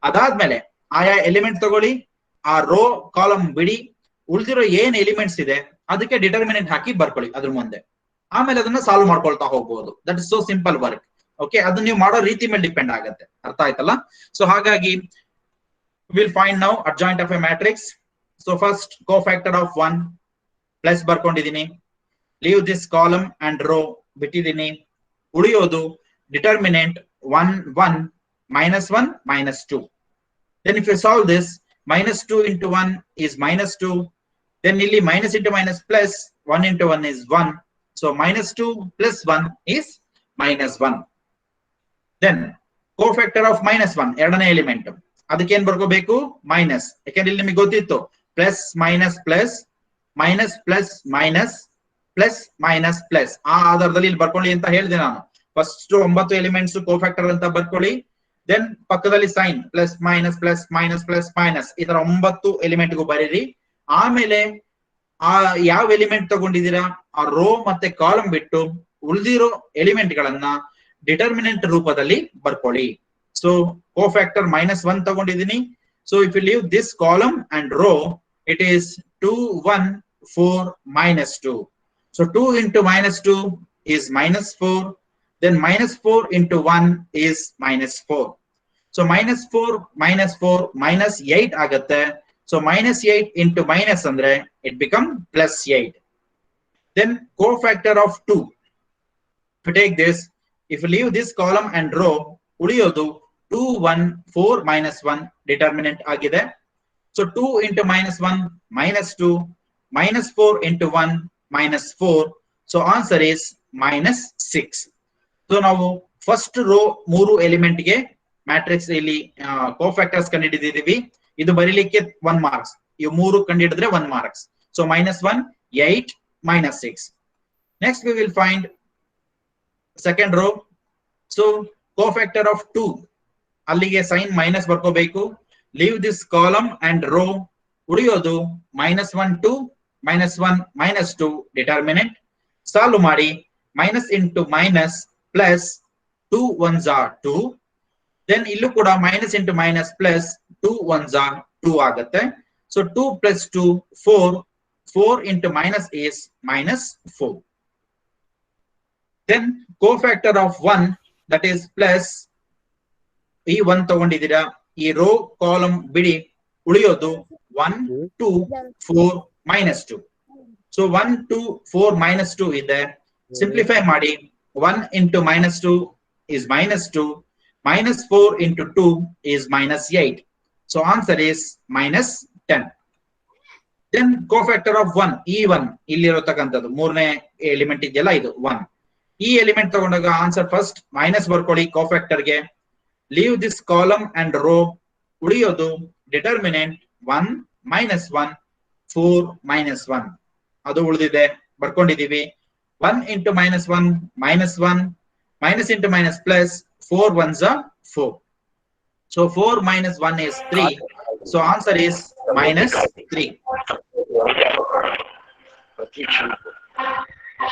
ಅದಾದ್ಮೇಲೆ ಆಯಾ ಎಲಿಮೆಂಟ್ ತಗೊಳ್ಳಿ, ಆ ರೋ ಕಾಲಮ್ ಬಿಡಿ, ಉಳಿದಿರೋ ಏನ್ ಎಲಿಮೆಂಟ್ಸ್ ಇದೆ ಅದಕ್ಕೆ ಡಿಟರ್ಮಿನೆಂಟ್ ಹಾಕಿ ಬರ್ಕೊಳ್ಳಿ ಅದ್ರ ಮುಂದೆ. ಆಮೇಲೆ ಅದನ್ನ ಸಾಲ್ವ್ ಮಾಡ್ಕೊಳ್ತಾ ಹೋಗ್ಬೋದು. That is so simple work. Okay, ಅದನ್ನ ನೀವು ಮಾಡೋ ರೀತಿ ಮೇಲೆ ಡಿಪೆಂಡ್ ಆಗುತ್ತೆ. ಅರ್ಥ ಆಯ್ತಲ್ಲ? ಸೊ ಹಾಗಾಗಿ will find now adjoint of a matrix. So first cofactor of 1 plus ಬರ್ಕೊಂಡಿದೀನಿ. Leave this column and row ಬಿಟ್ಟಿದ್ದೀನಿ. ಉಳಿಯೋದು determinant 1 1 -1 -2. then if you solve this, -2 into 1 is -2. then ಇಲ್ಲಿ minus into minus plus 1 into 1 is 1. so -2 plus 1 is -1. then cofactor of -1 ಎರಡನೇ ಎಲಿಮೆಂಟ್, ಅದಕ್ಕೆ ಏನ್ ಬರ್ಕೋಬೇಕು? ಮೈನಸ್. ಯಾಕಂದ್ರೆ ಇಲ್ಲಿ ನಿಮಗೆ ಗೊತ್ತಿತ್ತು plus minus plus minus plus minus plus minus plus, ಆ ಆಧಾರದಲ್ಲಿ ಇಲ್ಲಿ ಬರ್ಕೊಳ್ಳಿ ಅಂತ ಹೇಳಿದೆ ನಾನು. ಫಸ್ಟ್ 9 ಎಲಿಮೆಂಟ್ಸ್ ಕೋಫ್ಯಾಕ್ಟರ್ ಅಂತ ಬರ್ಕೊಳ್ಳಿ. ದೆನ್ ಪಕ್ಕದಲ್ಲಿ sign plus minus plus minus plus minus, ಈ ತರ 9 ಎಲಿಮೆಂಟ್ಗೂ ಬರೀರಿ. ಆಮೇಲೆ ಆ ಯಾವ ಎಲಿಮೆಂಟ್ ತಗೊಂಡಿದ್ದೀರಾ ಆ ರೋ ಮತ್ತೆ ಕಾಲಮ್ ಬಿಟ್ಟು ಉಳಿದಿರೋ ಎಲಿಮೆಂಟ್ ಗಳನ್ನ ಡಿಟರ್ಮಿನೆಂಟ್ ರೂಪದಲ್ಲಿ ಬರ್ಕೊಳ್ಳಿ. ಸೊ ಕೋಫ್ಯಾಕ್ಟರ್ -1 ತಗೊಂಡಿದ್ದೀನಿ. So if you leave this column and row, it is 2 1 4 -2. so 2 into -2 is -4. then -4 into 1 is -4. so -4 -4 -8 ಆಗುತ್ತೆ. so -8 into minus andre it become +8. then cofactor of 2, if you take this, if you leave this column and row, ಉಳಿಯೋದು 2 1 4 -1 ಡಿಟರ್ಮಿನೆಂಟ್ ಆಗಿದೆ. so 2 into -1 -2 -4 into 1 -4. so answer is -6. So ನಾವು ಫಸ್ಟ್ ರೋ 3 ಎಲಿಮೆಂಟ್ ಗೆ ಮ್ಯಾಟ್ರಿಕ್ಸ್ ಇಲ್ಲಿ ಕೋಫ್ಯಾಕ್ಟರ್ಸ್ ಕಂಡುಹಿಡಿದಿದ್ದೀವಿ. ಇದು ಬರೀಲಿಕ್ಕೆ 1 ಮಾರ್ಕ್ಸ್, ಇವು 3 ಕಂಡುಹಿಡಿದ್ರೆ 1 marks. So -1 8 -6. Next we will find second row. So cofactor of 2, ಅಲ್ಲಿಗೆ ಸೈನ್ ಮೈನಸ್ ಬರ್ಕೋಬೇಕು. Leave this column and row, ಉಳಿಯೋದು -1 2 -1 -2 ಡಿಟರ್ಮಿನೆಂಟ್. ಸಾಲ್ವ್ ಮಾಡಿ minus into minus plus 2 1s are 2. then ಇಲ್ಲೂ ಕೂಡ minus into minus plus 2 1s are 2 ಆಗುತ್ತೆ. so 2 plus 2 4. 4 into minus is -4. then cofactor of 1, that is plus, ಈ 1 ತಗೊಂಡಿದ್ದೀರಾ, ಈ ರೋ ಕಾಲಮ್ ಬಿಡಿ, ಉಳಿಯೋದು 1 2 4 -2. so 1 2 4 -2 ಇದೆ. ಸಿಂಪ್ಲಿಫೈ ಮಾಡಿ 1 into -2 is -2, -4 into 2 is -8. so answer is -10. then cofactor of 1, ಈ 1 ಇಲ್ಲಿರತಕ್ಕಂಥದ್ದು ಮೂರನೇ ಎಲಿಮೆಂಟ್ ಇದೆಯಲ್ಲ ಇದು 1, ಈ ಎಲಿಮೆಂಟ್ ತಗೊಂಡಾಗ ಆನ್ಸರ್ ಫಸ್ಟ್ ಮೈನಸ್ ಬರ್ಕೊಳ್ಳಿ ಕೋಫ್ಯಾಕ್ಟರ್ ಗೆ. Leave this column and row, ಉಳಿಯೋದು ಡಿಟರ್ಮಿನೆಂಟ್ 1 -1 4 -1, ಅದು ಉಳಿದಿದೆ ಬರ್ಕೊಂಡಿದೀವಿ. 1 into -1 -1 minus into minus plus 4 1s are 4. so 4 minus 1 is 3. so answer is -3.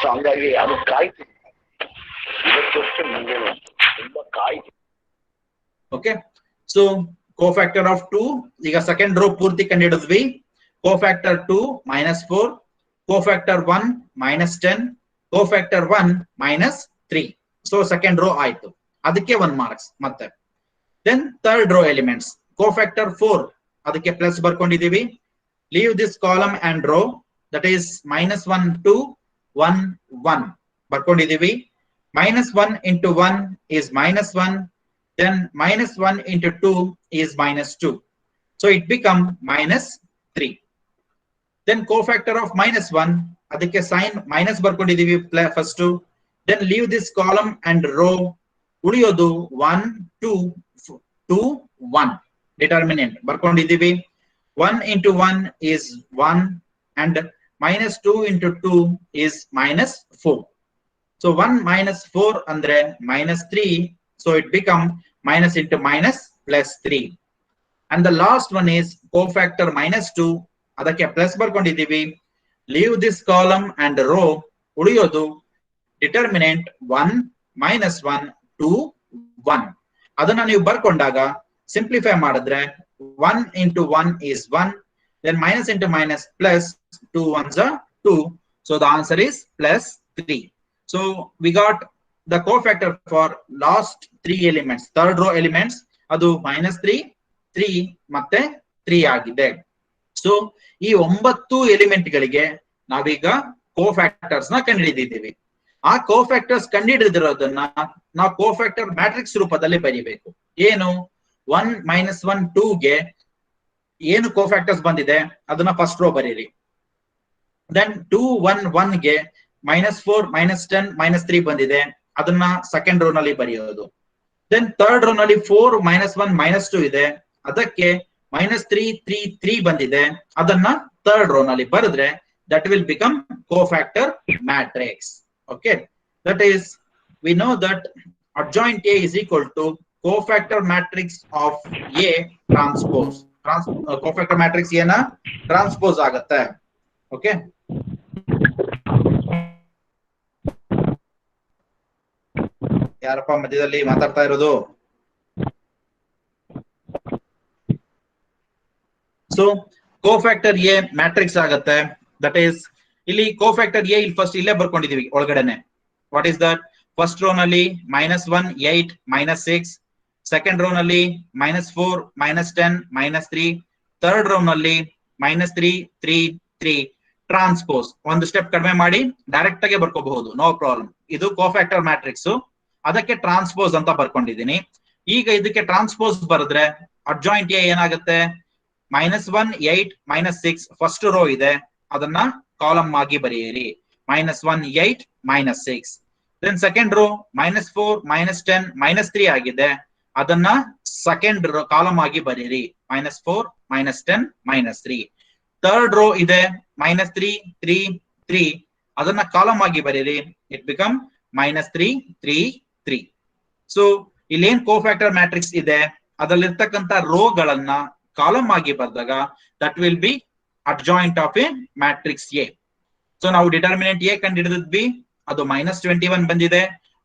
So ಹಂಗಾಗಿ ಅದು ಕಾಯ್ತು ಇವತ್ತಷ್ಟು ಮುಂದೆ ತುಂಬಾ ಕಾಯ್ತು. ಓಕೆ, ಸೊ ಕೋಫ್ಯಾಕ್ಟರ್ ಆಫ್ 2 ಈಗ ಸೆಕೆಂಡ್ ರೋ ಪೂರ್ತಿ ಕಂಡುಹಿಡಿದ್ವಿ. cofactor 2 minus 4, cofactor 1 minus 10, cofactor 1 minus 3. So second row ಆಯ್ತು, ಅದಕ್ಕೆ 1 marks ಮತ್ತೆ. Then third row elements, cofactor 4 ಅದಕ್ಕೆ plus ಬರ್ಕೊಂಡಿದೀವಿ. Leave this column and row, that is minus 1 2 1 1 ಬರ್ಕೊಂಡಿದೀವಿ. Minus 1 into 1 is minus 1, then minus 1 into 2 is minus 2. So it become minus 3. Then cofactor of minus 1, ಅದಕ್ಕೆ sign minus ಬರ್ಕೊಂಡಿದೀವಿ first. Then leave this column and row, ಉಳಿಯೋದು 1 2 2 1. Determinant ಬರ್ಕೊಂಡಿದೀವಿ. 1 into 1 is 1 and minus 2 into 2 is minus 4. So 1 minus 4 andre minus 3. So it become minus into minus plus 3. And the last one is cofactor minus 2. ಅದಕ್ಕೆ plus ಬರ್ಕೊಂಡಿದೀವಿ. Leave this column and row, ಉಳಿಯೋದು determinant 1 minus 1 2 1. ಅದನ್ನ ನೀವು ಬರ್ಕೊಂಡಾಗ ಸಿಂಪ್ಲಿಫೈ ಮಾಡಿದ್ರೆ 1 into 1 is 1, then minus into minus plus 2 ones are 2. So the answer is plus 3. So we got the cofactor for last 3 elements, third row elements, adu minus 3 3 ಮತ್ತೆ 3 ಆಗಿದೆ. So ಈ 9 ಎಲಿಮೆಂಟ್ ಗಳಿಗೆ ನಾವೀಗ ಕೋಫ್ಯಾಕ್ಟರ್ಸ್ ನ ಕಂಡುಹಿಡಿದಿದ್ದೀವಿ. ಆ ಕೋಫ್ಯಾಕ್ಟರ್ಸ್ ಕಂಡುಹಿಡಿದಿರೋದನ್ನ ನಾವು ಕೋಫ್ಯಾಕ್ಟರ್ ಮ್ಯಾಟ್ರಿಕ್ಸ್ ರೂಪದಲ್ಲಿ ಬರೀಬೇಕು. ಏನು 1 minus 1 2 ಗೆ ಏನು ಕೋಫ್ಯಾಕ್ಟರ್ಸ್ ಬಂದಿದೆ ಅದನ್ನ ಫಸ್ಟ್ ರೋ ಬರೀರಿ. Then 2 1 1 ಗೆ minus 4 minus 10 minus 3 ಬಂದಿದೆ, ಅದನ್ನ ಸೆಕೆಂಡ್ ರೋ ನಲ್ಲಿ ಬರೆಯೋದು. Then ಥರ್ಡ್ ರೋ ನಲ್ಲಿ 4 minus 1 minus 2 ಇದೆ, ಅದಕ್ಕೆ minus 3 3 3 ಬಂದಿದೆ, ಅದನ್ನ ಥರ್ಡ್ ರೋ ನಲ್ಲಿ ಬರೆದ್ರೆ that will become cofactor matrix. Okay, that is, we know that adjoint A is equal to cofactor matrix of A transpose. Cofactor matrix A na transpose ಆಗುತ್ತೆ. Okay, ಯಾರಪ್ಪ ಮಧ್ಯದಲ್ಲಿ ಮಾತಾಡ್ತಾ ಇರೋದು? So cofactor A matrix ಆಗುತ್ತೆ. That is, ಇಲ್ಲಿ cofactor A ಇಲ್ಲಿ ಫಸ್ಟ್ ಇಲ್ಲೇ ಬರ್ಕೊಂಡಿದೀವಿ ಒಳಗಡೆನೆ. What is that? First row ನಲ್ಲಿ minus 1 8 minus 6, ಸೆಕೆಂಡ್ ರೋ ನಲ್ಲಿ minus 4 minus 10 minus 3, third row ನಲ್ಲಿ minus 3 3 3. ಟ್ರಾನ್ಸ್ಪೋಸ್ ಒಂದು ಸ್ಟೆಪ್ ಕಡಿಮೆ ಮಾಡಿ ಡೈರೆಕ್ಟ್ ಆಗಿ ಬರ್ಕೋಬಹುದು, ನೋ ಪ್ರಾಬ್ಲಮ್. ಇದು ಕೋಫ್ಯಾಕ್ಟರ್ ಮ್ಯಾಟ್ರಿಕ್ಸ್, ಅದಕ್ಕೆ ಟ್ರಾನ್ಸ್ಪೋಸ್ ಅಂತ ಬರ್ಕೊಂಡಿದ್ದೀನಿ. ಈಗ ಇದಕ್ಕೆ ಟ್ರಾನ್ಸ್ಪೋಸ್ ಬರೆದ್ರೆ ಅಡ್ಜಾಯಿಂಟ್ ಎ ಏನಾಗುತ್ತೆ? minus 1 8 minus 6 ಫಸ್ಟ್ ರೋ ಇದೆ, ಅದನ್ನ ಕಾಲಮ್ ಆಗಿ ಬರೆಯಿರಿ. minus 1 8 minus 6. Then second row minus 4 minus 10 minus 3 ಆಗಿದೆ, ಅದನ್ನ ಸೆಕೆಂಡ್ ರೋ ಕಾಲಮ್ ಆಗಿ ಬರೀರಿ. minus 4 minus 10 minus 3. Third row ಇದೆ minus 3 3 3, ಅದನ್ನ ಕಾಲಮ್ ಆಗಿ ಬರೀರಿ. It become minus 3 3 3. ಸೊ ಇಲ್ಲೇನ್ ಕೋಫ್ಯಾಕ್ಟರ್ ಮ್ಯಾಟ್ರಿಕ್ಸ್ ಇದೆ ಅದರಲ್ಲಿರ್ತಕ್ಕಂಥ ರೋ ಗಳನ್ನ ಕಾಲಮ್ ಆಗಿ ಬರೆದಾಗ that will be adjoint of a matrix A. So ನಾವು ಡಿಟರ್ಮಿನೆಂಟ್ ಎ ಕಂಡುಹಿಡಿದಿದ್ವಿ, ಅದು -21 ಬಂದಿದೆ.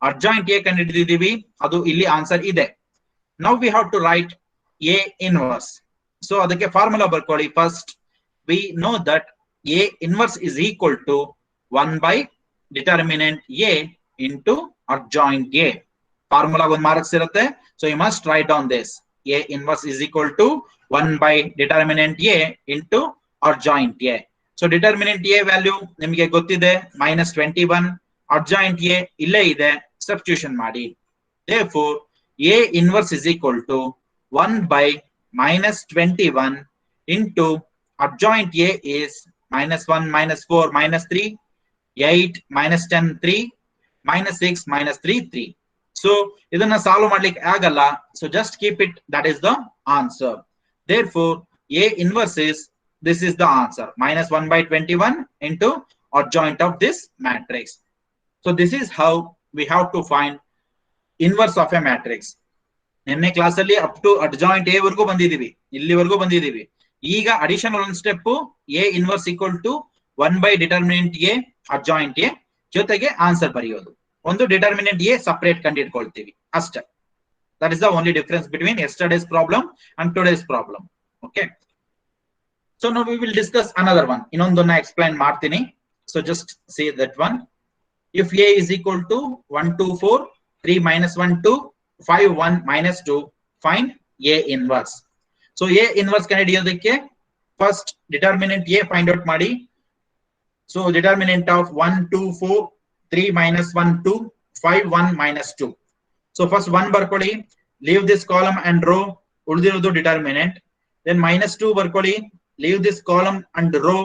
ಅಡ್ಜಾಯಿಂಟ್ ಎ ಕಂಡುಹಿಡಿದಿದ್ದೀವಿ, ಅದು ಇಲ್ಲಿ ಆನ್ಸರ್ ಇದೆ. Now we have to write A inverse. So ಅದಕ್ಕೆ ಫಾರ್ಮುಲಾ ಬರ್ಕೊಳ್ಳಿ. First we know that A inverse is equal to 1 by determinant A into adjoint A. Formula 1 marks irutte, so you must write down this. A inverse is equal to 1 by determinant A into adjoint A. So determinant A value nimage gottide -21, adjoint A ille ide, substitution ಮಾಡಿ. Therefore A inverse is equal to 1 by -21 into adjoint A is -1 -4 -3, 8 -10 3, -6 -3 3. So ಇದನ್ನ ಸಾಲ್ವ್ ಮಾಡ್ಲಿಕ್ಕೆ ಆಗಲ್ಲ, so just keep it, that is the answer. Therefore A inverse is, this is the answer, -1 by 21 into adjoint of this matrix. So this is how we have to find inverse of a matrix. ನಿನ್ನೆ ಕ್ಲಾಸ್ ಅಲ್ಲಿ ಅಪ್ ಟು adjoint A ವರೆಗೂ ಬಂದಿದೀವಿ, ಇಲ್ಲಿವರೆಗೂ ಬಂದಿದೀವಿ. ಈಗ ಅಡಿಷನಲ್ ಒಂದು step A inverse equal to 1 by determinant A adjoint A ಜೊತೆಗೆ ಆನ್ಸರ್ ಬರೆಯೋದು. ಒಂದು ಡಿಟರ್ಮಿನೆಂಟ್ ಎ ಸಪರೇಟ್ ಕಂಡುಹಿಡ್ಕೊಳ್ತೀವಿ ಅಷ್ಟೇ. That is the only difference between yesterday's problem and today's problem. Okay, So now we will discuss another one. Innondonna explain martini. So just say that one. If A is equal to 1, 2, 4, 3 minus 1, 2, 5, 1 minus 2, find A inverse. So A inverse can hidiyodakke first determinant A find out ಮಾಡಿ. So determinant of 1, 2, 4, 3 minus 1, 2, 5, 1 minus 2. So first 1 ಬರ್ಕೊಳ್ಳಿ, leave this column and row, ಉಳಿದಿರೋದು determinant. Then minus 2 ಬರ್ಕೊಳ್ಳಿ, leave this column and row,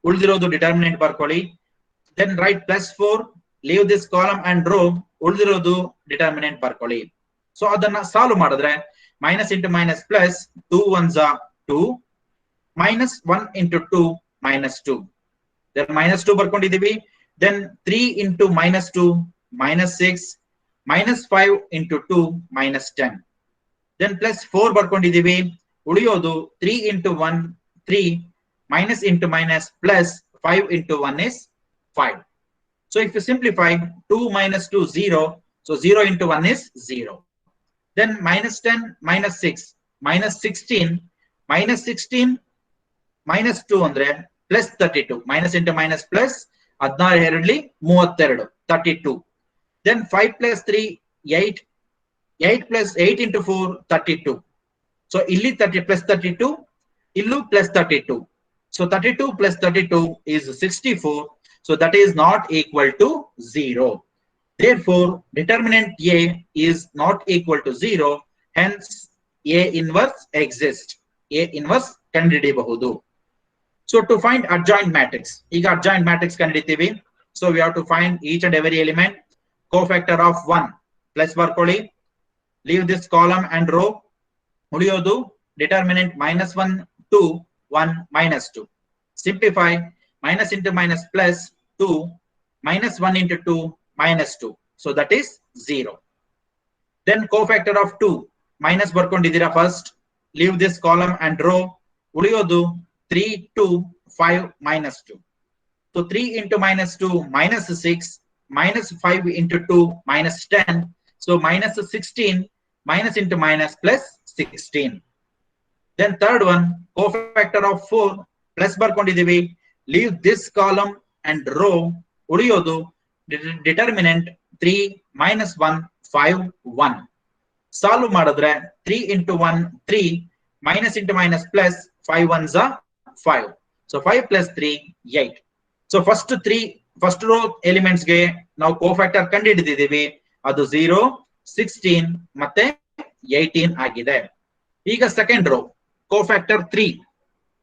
ಉಳಿದಿರೋದು determinant ಬರ್ಕೊಳ್ಳಿ. Then write plus 4, leave this column and row, ಉಳಿದಿರೋದು determinant ಬರ್ಕೊಳ್ಳಿ. So ಅದನ್ನ ಸಾಲ್ವ್ ಮಾಡಿದ್ರೆ minus into minus plus 2 ones are 2, minus 1 into 2 minus 2. Then minus 2 ಬರ್ಕೊಂಡಿದೀವಿ. Then 3 into minus 2 minus 6, minus 5 into 2 minus 10. Then plus 4 ಬರ್ಕೊಂಡಿದೀವಿ. ಉಳಿಯೋದು 3 into 1 3, minus into minus plus 5 into 1 is 5. So if you simplify 2 minus 2 0, so 0 into 1 is 0. Then minus 10 minus 6 minus 16 minus 16 minus 2 andre plus 32, minus into minus plus 16 2 32, 32. Then 5 plus 3 8, 8 plus 8 into 4 32. So illi 30 plus 32, illu plus 32. So 32 plus 32 is 64. So that is not equal to 0. Therefore, determinant A is not equal to 0. Hence, A inverse exists. A inverse ಕಂಡುಹಿಡಿಯಬಹುದು. So to find adjoint matrix, ಈಗ adjoint matrix ಕಂಡುಹಿಡಿತೀವಿ. So we have to find each and every element. Cofactor of 1 plus ಬರ್ಕೊಳ್ಳಿ, leave this column and row, ಉಳಿಯೋದು determinant minus 1 2 1 minus 2. Simplify minus into minus plus 2, minus 1 into 2 minus 2. So that is 0. Then cofactor of 2 minus ಬರ್ಕೊಂಡಿದ್ದೀರಾ first, leave this column and row, ಉಳಿಯೋದು 3 2 5 minus 2. So 3 into minus 2 minus 6, minus 5 into 2 minus 10. So minus 16, minus into minus plus 16. Then third one, cofactor of 4 plus ಬರ್ಕೊಂಡಿದ್ದೀವಿ, leave this column and row, ಉಳಿಯೋದು determinant 3 minus 1 5 1. Solve ಮಾಡಿದ್ರೆ 3 into 1 3, minus into minus plus 5 ones are 5. So 5 plus 3 8. So first row elements ಗೆ ನಾವು cofactor ಕಂಡುಹಿಡಿದಿದ್ದೀವಿ. ಅದು 0, 16 ಮತ್ತೆ 18 ಆಗಿದೆ. ಈಗ second row cofactor 3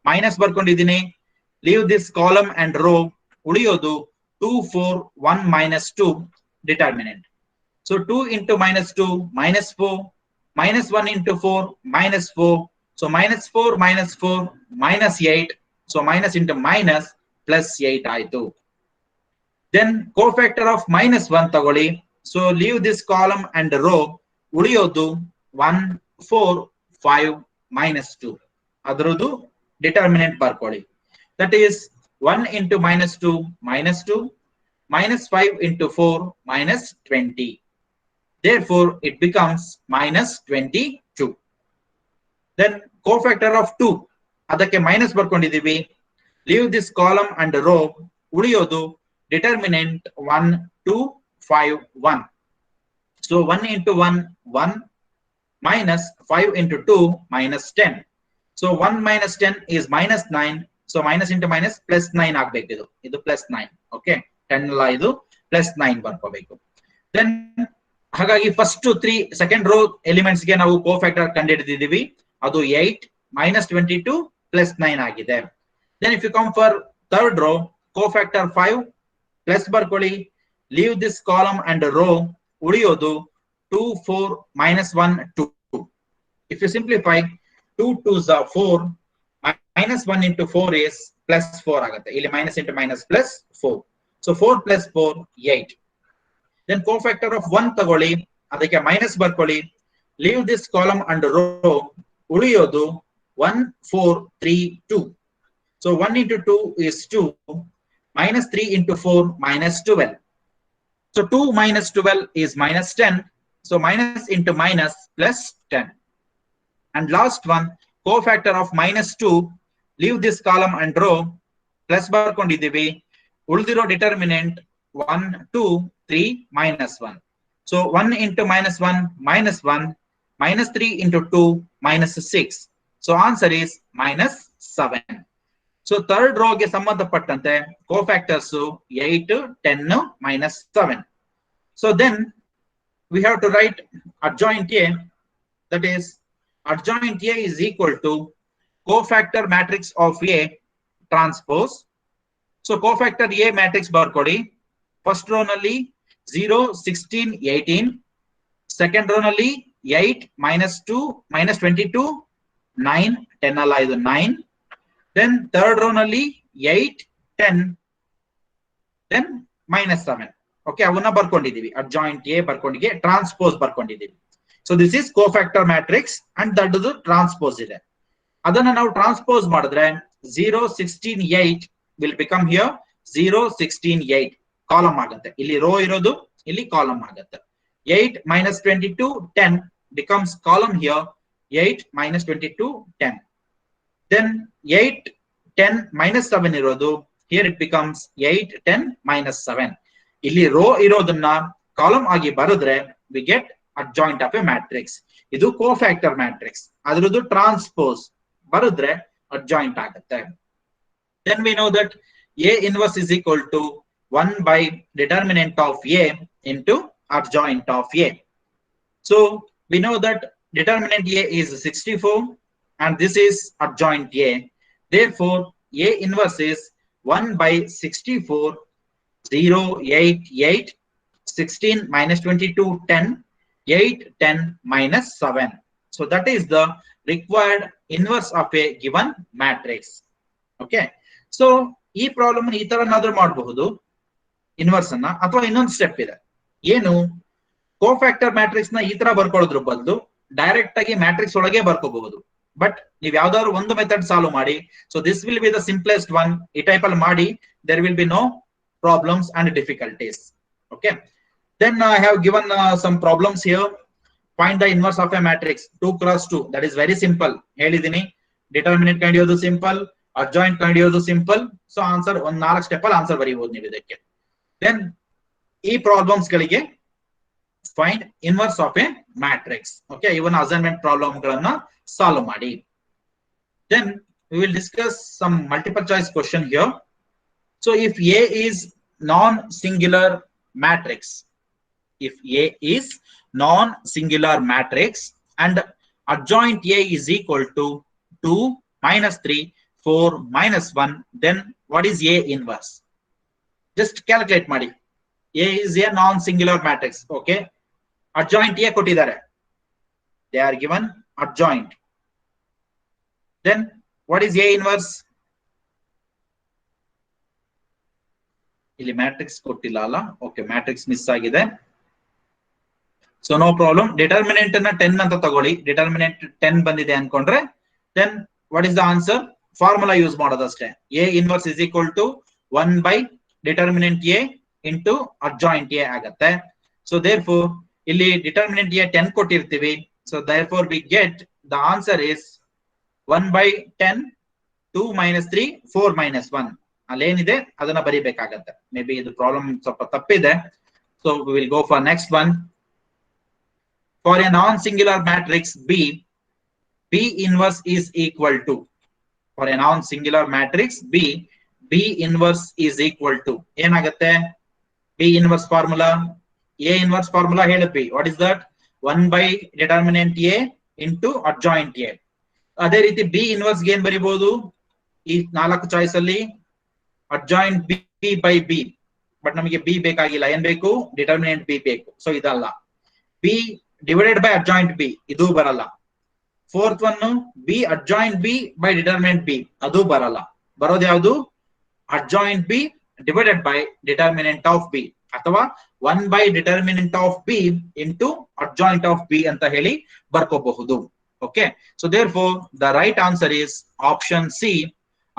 minus ಬರ್ಕೊಂಡಿದ್ದೀನಿ, leave this column and row, ಉಳಿಯೋದು 2 4 1 minus 2 determinant. So 2 into minus 2 minus 4, minus 1 into 4 minus 4. So minus 4 minus 4 minus 8. So minus into minus plus 8 ಆಯ್ತು. Then cofactor of minus 1 ತಗೊಳ್ಳಿ. So leave this column and row, ಉಳಿಯೋದು 1 4 5 minus 2. ಅದರದ್ದು determinant ಬರ್ಕೊಳ್ಳಿ. That is 1 into minus 2 minus 2, minus 5 into 4 minus 20. Therefore, it becomes minus 22. Then cofactor of 2, ಅದಕ್ಕೆ minus ಬರ್ಕೊಂಡಿದ್ದೀವಿ, leave this column and row, ಉಳಿಯೋದು determinant 1 2 5 1. So 1 into 1 1, minus 5 into 2 minus 10. So 1 minus 10 is minus 9. So minus into minus plus 9 ಆಗಬೇಕಿದು. ಇದು plus 9. Okay, 10 ಅಲ್ಲ, ಇದು plus 9 ಬರ್ಕೋಬೇಕು. Then ಹಾಗಾಗಿ ಫಸ್ಟ್ 3 ಸೆಕೆಂಡ್ ರೋ ಎಲಿಮೆಂಟ್ಸ್ ಗೆ ನಾವು cofactor ಕಂಡುಹಿಡಿದಿದ್ದೀವಿ. ಅದು 8 minus 22 plus 9 ಆಗಿದೆ. Then if you come for third row, cofactor 5 plus ಬರ್ಕೊಳ್ಳಿ, leave this column and row, ಉಳಿಯೋದು 2 4 minus 1 2. If you simplify 2 2s are 4, minus 1 into 4 is plus 4 ಆಗುತ್ತೆ. ಇಲ್ಲಿ minus into minus plus 4. So 4 plus 4 8. Then cofactor of 1 ತಗೊಳ್ಳಿ, ಅದಕ್ಕೆ minus ಬರ್ಕೊಳ್ಳಿ, leave this column and row, ಉಳಿಯೋದು 1 4 3 2. So 1 into 2 is 2, minus 3 into 4 minus 12. So 2 minus 12 is minus 10. So minus into minus plus 10. And last one, cofactor of minus 2 leave this column and row, plus ಬರ್ಕೊಂಡಿದ್ದೀವಿ. ಉಳಿದಿರೋ determinant 1 2 3 -1. So 1 into -1 -1 -3 into 2 -6. So answer is -7. So third row ಗೆ ಸಂಬಂಧಪಟ್ಟಂತೆ cofactors 8 10 -7. So then we have to write adjoint A, that is adjoint A is equal to cofactor matrix of A transpose. So cofactor A matrix barkodi. First row nalli 0 16 18, second row nalli 8 -2 -22 9 10 alla idu 9, then third row nalli 8 10, then -7. Okay, avuna barkondidivi. Adjoint A barkondige transpose barkondidivi. So this is cofactor matrix and that is the transpose ide. Adanna now transpose madidre 0 16 8 will become here 0 16 8 column agutte. Illi row irodu, illi column agutte. 8 -22 10 becomes column here 8 -22 10. Then 8 10 -7 irodu, here it becomes 8 10 -7. Illi row irodunna column agi baradre we get adjoint of a matrix. Idu cofactor matrix. Adrudu transpose baradre adjoint agutte. Then we know that A inverse is equal to 1 by determinant of A into adjoint of A. So we know that determinant A is 64 and this is adjoint A. Therefore A inverse is 1 by 64 0 8 8 16 -22 10 8 10 -7. So that is the required inverse of a given matrix. Okay, so ಈ ಪ್ರಾಬ್ಲಮ್ ಈ ತರ ಏನಾದ್ರೂ ಮಾಡಬಹುದು ಇನ್ವರ್ಸ್ ಅನ್ನ, ಅಥವಾ ಇನ್ನೊಂದು ಸ್ಟೆಪ್ ಇದೆ. ಏನು, ಕೋಫ್ಯಾಕ್ಟರ್ ಮ್ಯಾಟ್ರಿಕ್ಸ್ ನ ಈ ತರ ಬರ್ಕೊಳ್ಳೋದ್ರ ಬದಲು ಡೈರೆಕ್ಟ್ ಆಗಿ ಮ್ಯಾಟ್ರಿಕ್ಸ್ ಒಳಗೆ ಬರ್ಕೋಬಹುದು. ಬಟ್ ನೀವ್ ಯಾವ್ದಾದ್ರು ಒಂದು ಮೆಥಡ್ ಸಾಲ್ವ್ ಮಾಡಿ. So this will be the simplest one. ಈ ಟೈಪ್ ಅಲ್ಲಿ ಮಾಡಿ there will be no problems and difficulties. Okay, then I have given some problems here. Find the inverse of a matrix 2 x 2. That is very simple. ಹೇಳಿದೀನಿ, ಡಿಟರ್ಮಿನೆಂಟ್ ಕಂಡಿಯೋದು ಸಿಂಪಲ್, adjoint ಕಂಡಿಯೋದು ಸಿಂಪಲ್. ಸೊ ಆನ್ಸರ್ ಒಂದ್ 4 ಸ್ಟೆಪ್ ಅಲ್ಲಿ ಆನ್ಸರ್ ಬರೀಬಹುದು ನೀವು ಇದಕ್ಕೆ. ದೆನ್ ಈ ಪ್ರಾಬ್ಲಮ್ಸ್ ಗಳಿಗೆ find inverse of a matrix. Okay, even assignment problem ಗಳನ್ನ ಸಾಲ್ವ್ ಮಾಡಿ. Then we will discuss some multiple choice question here. So if A is non-singular matrix, if A is non-singular matrix and adjoint A is equal to 2 -3 4 -1, then what is A inverse? Just calculate ಮಾಡಿ. A is a non-singular matrix. Okay, adjoint A ಕೊಟ್ಟಿದ್ದಾರೆ, they are given adjoint. Then what is A inverse? ಇಲ್ಲಿ ಮ್ಯಾಟ್ರಿಕ್ಸ್ ಕೊಟ್ಟಿಲ್ಲ ಅಲ್ಲ. ಓಕೆ, ಮ್ಯಾಟ್ರಿಕ್ಸ್ ಮಿಸ್ ಆಗಿದೆ. So no problem. ಡಿಟರ್ಮಿನೆಂಟ್ ಅನ್ನ 10 ಅಂತ ತಗೊಳ್ಳಿ. ಡಿಟರ್ಮಿನೆಂಟ್ 10 ಬಂದಿದೆ ಅನ್ಕೊಂಡ್ರೆ then what is the answer? Formula use ಮಾಡೋದಷ್ಟೇ. A inverse is equal to 1 by determinant A into adjoint A ಆಗತ್ತೆ. So therefore ಇಲ್ಲಿ determinant A 10 ಕೊಟ್ಟಿರ್ತೀವಿ. So therefore we get the answer is 1 by 10 2 -3 4 -1. ಅಲ್ಲೇನಿದೆ ಅದನ್ನ ಬರಿಬೇಕಾಗತ್ತೆ. ಮೇ ಬಿ ಇದು ಪ್ರಾಬ್ಲಮ್ ಸ್ವಲ್ಪ ತಪ್ಪಿದೆ. So we will go for next one. For a non-singular matrix B, B inverse is equal to, for a non-singular matrix B, B inverse is equal to ಏನಾಗುತ್ತೆ? B inverse formula, A inverse formula ಹೇಳಿದ್ವಿ. What is that? 1 by determinant A into adjoint A. ಅದೇ ರೀತಿ B inverse ಗೆ ಏನ್ ಬರಿಬಹುದು? ಈ 4 ಚಾಯ್ಸ್ ಅಲ್ಲಿ adjoint B by B, but ನಮಗೆ B ಬೇಕಾಗಿಲ್ಲ. ಏನ್ ಬೇಕು? determinant B ಬೇಕು. ಸೊ ಇದಲ್ಲ. B divided by adjoint B, ಇದು ಬರಲ್ಲ. Fourth one B adjoint B by determinant B, ಅದು ಬರಲ್ಲ. ಬರೋದು ಯಾವುದು? adjoint B divided by determinant of B, ಅಥವಾ 1 by determinant of B into adjoint of B ಅಂತ ಹೇಳಿ ಬರ್ಕೋಬಹುದು. Okay, so therefore the right answer is option C,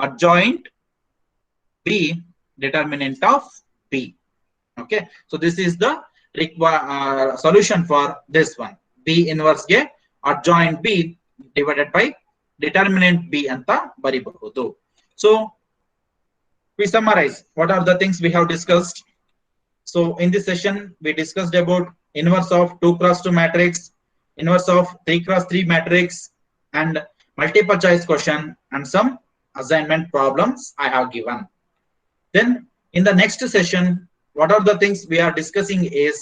adjoint B determinant of B. Okay, so this is the solution for this one. B inverse ಗೆ adjoint B divided by determinant B ಅಂತ ಬರಿಬಹುದು. So we summarize what are the things we have discussed. So in this session we discussed about inverse of 2x2 matrix, inverse of 3x3 matrix, and multiple choice question and some assignment problems I have given. Then in the next session, what are the things we are discussing is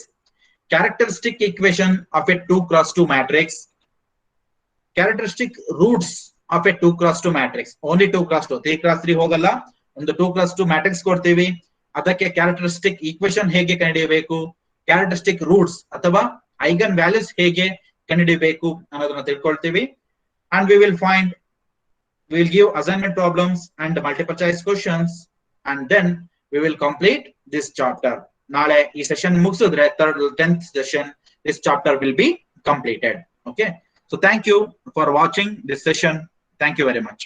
characteristic equation of a 2x2 matrix, characteristic roots of a 2x2 matrix, only 2x2, 3x3 ಹೋಗಲ್ಲ, ಒಂದು 2x2 matrix ಕೊಡ್ತೀವಿ, ಅದಕ್ಕೆ characteristic equation ಹೇಗೆ ಕಂಡುಹಿಡಿಯಬೇಕು, characteristic roots ಅಥವಾ eigen values ಹೇಗೆ ಕಂಡುಹಿಡಿಯಬೇಕು ಅನ್ನೋದನ್ನ ತಿಳ್ಕೊಳ್ತೀವಿ. And we will give assignment problems and multiple choice questions, and then we will complete this chapter. ನಾಳೆ ಈ session ಮುಗಿಸಿದ್ರೆ 10th session this chapter will be completed. Okay, so thank you for watching this session. Thank you very much.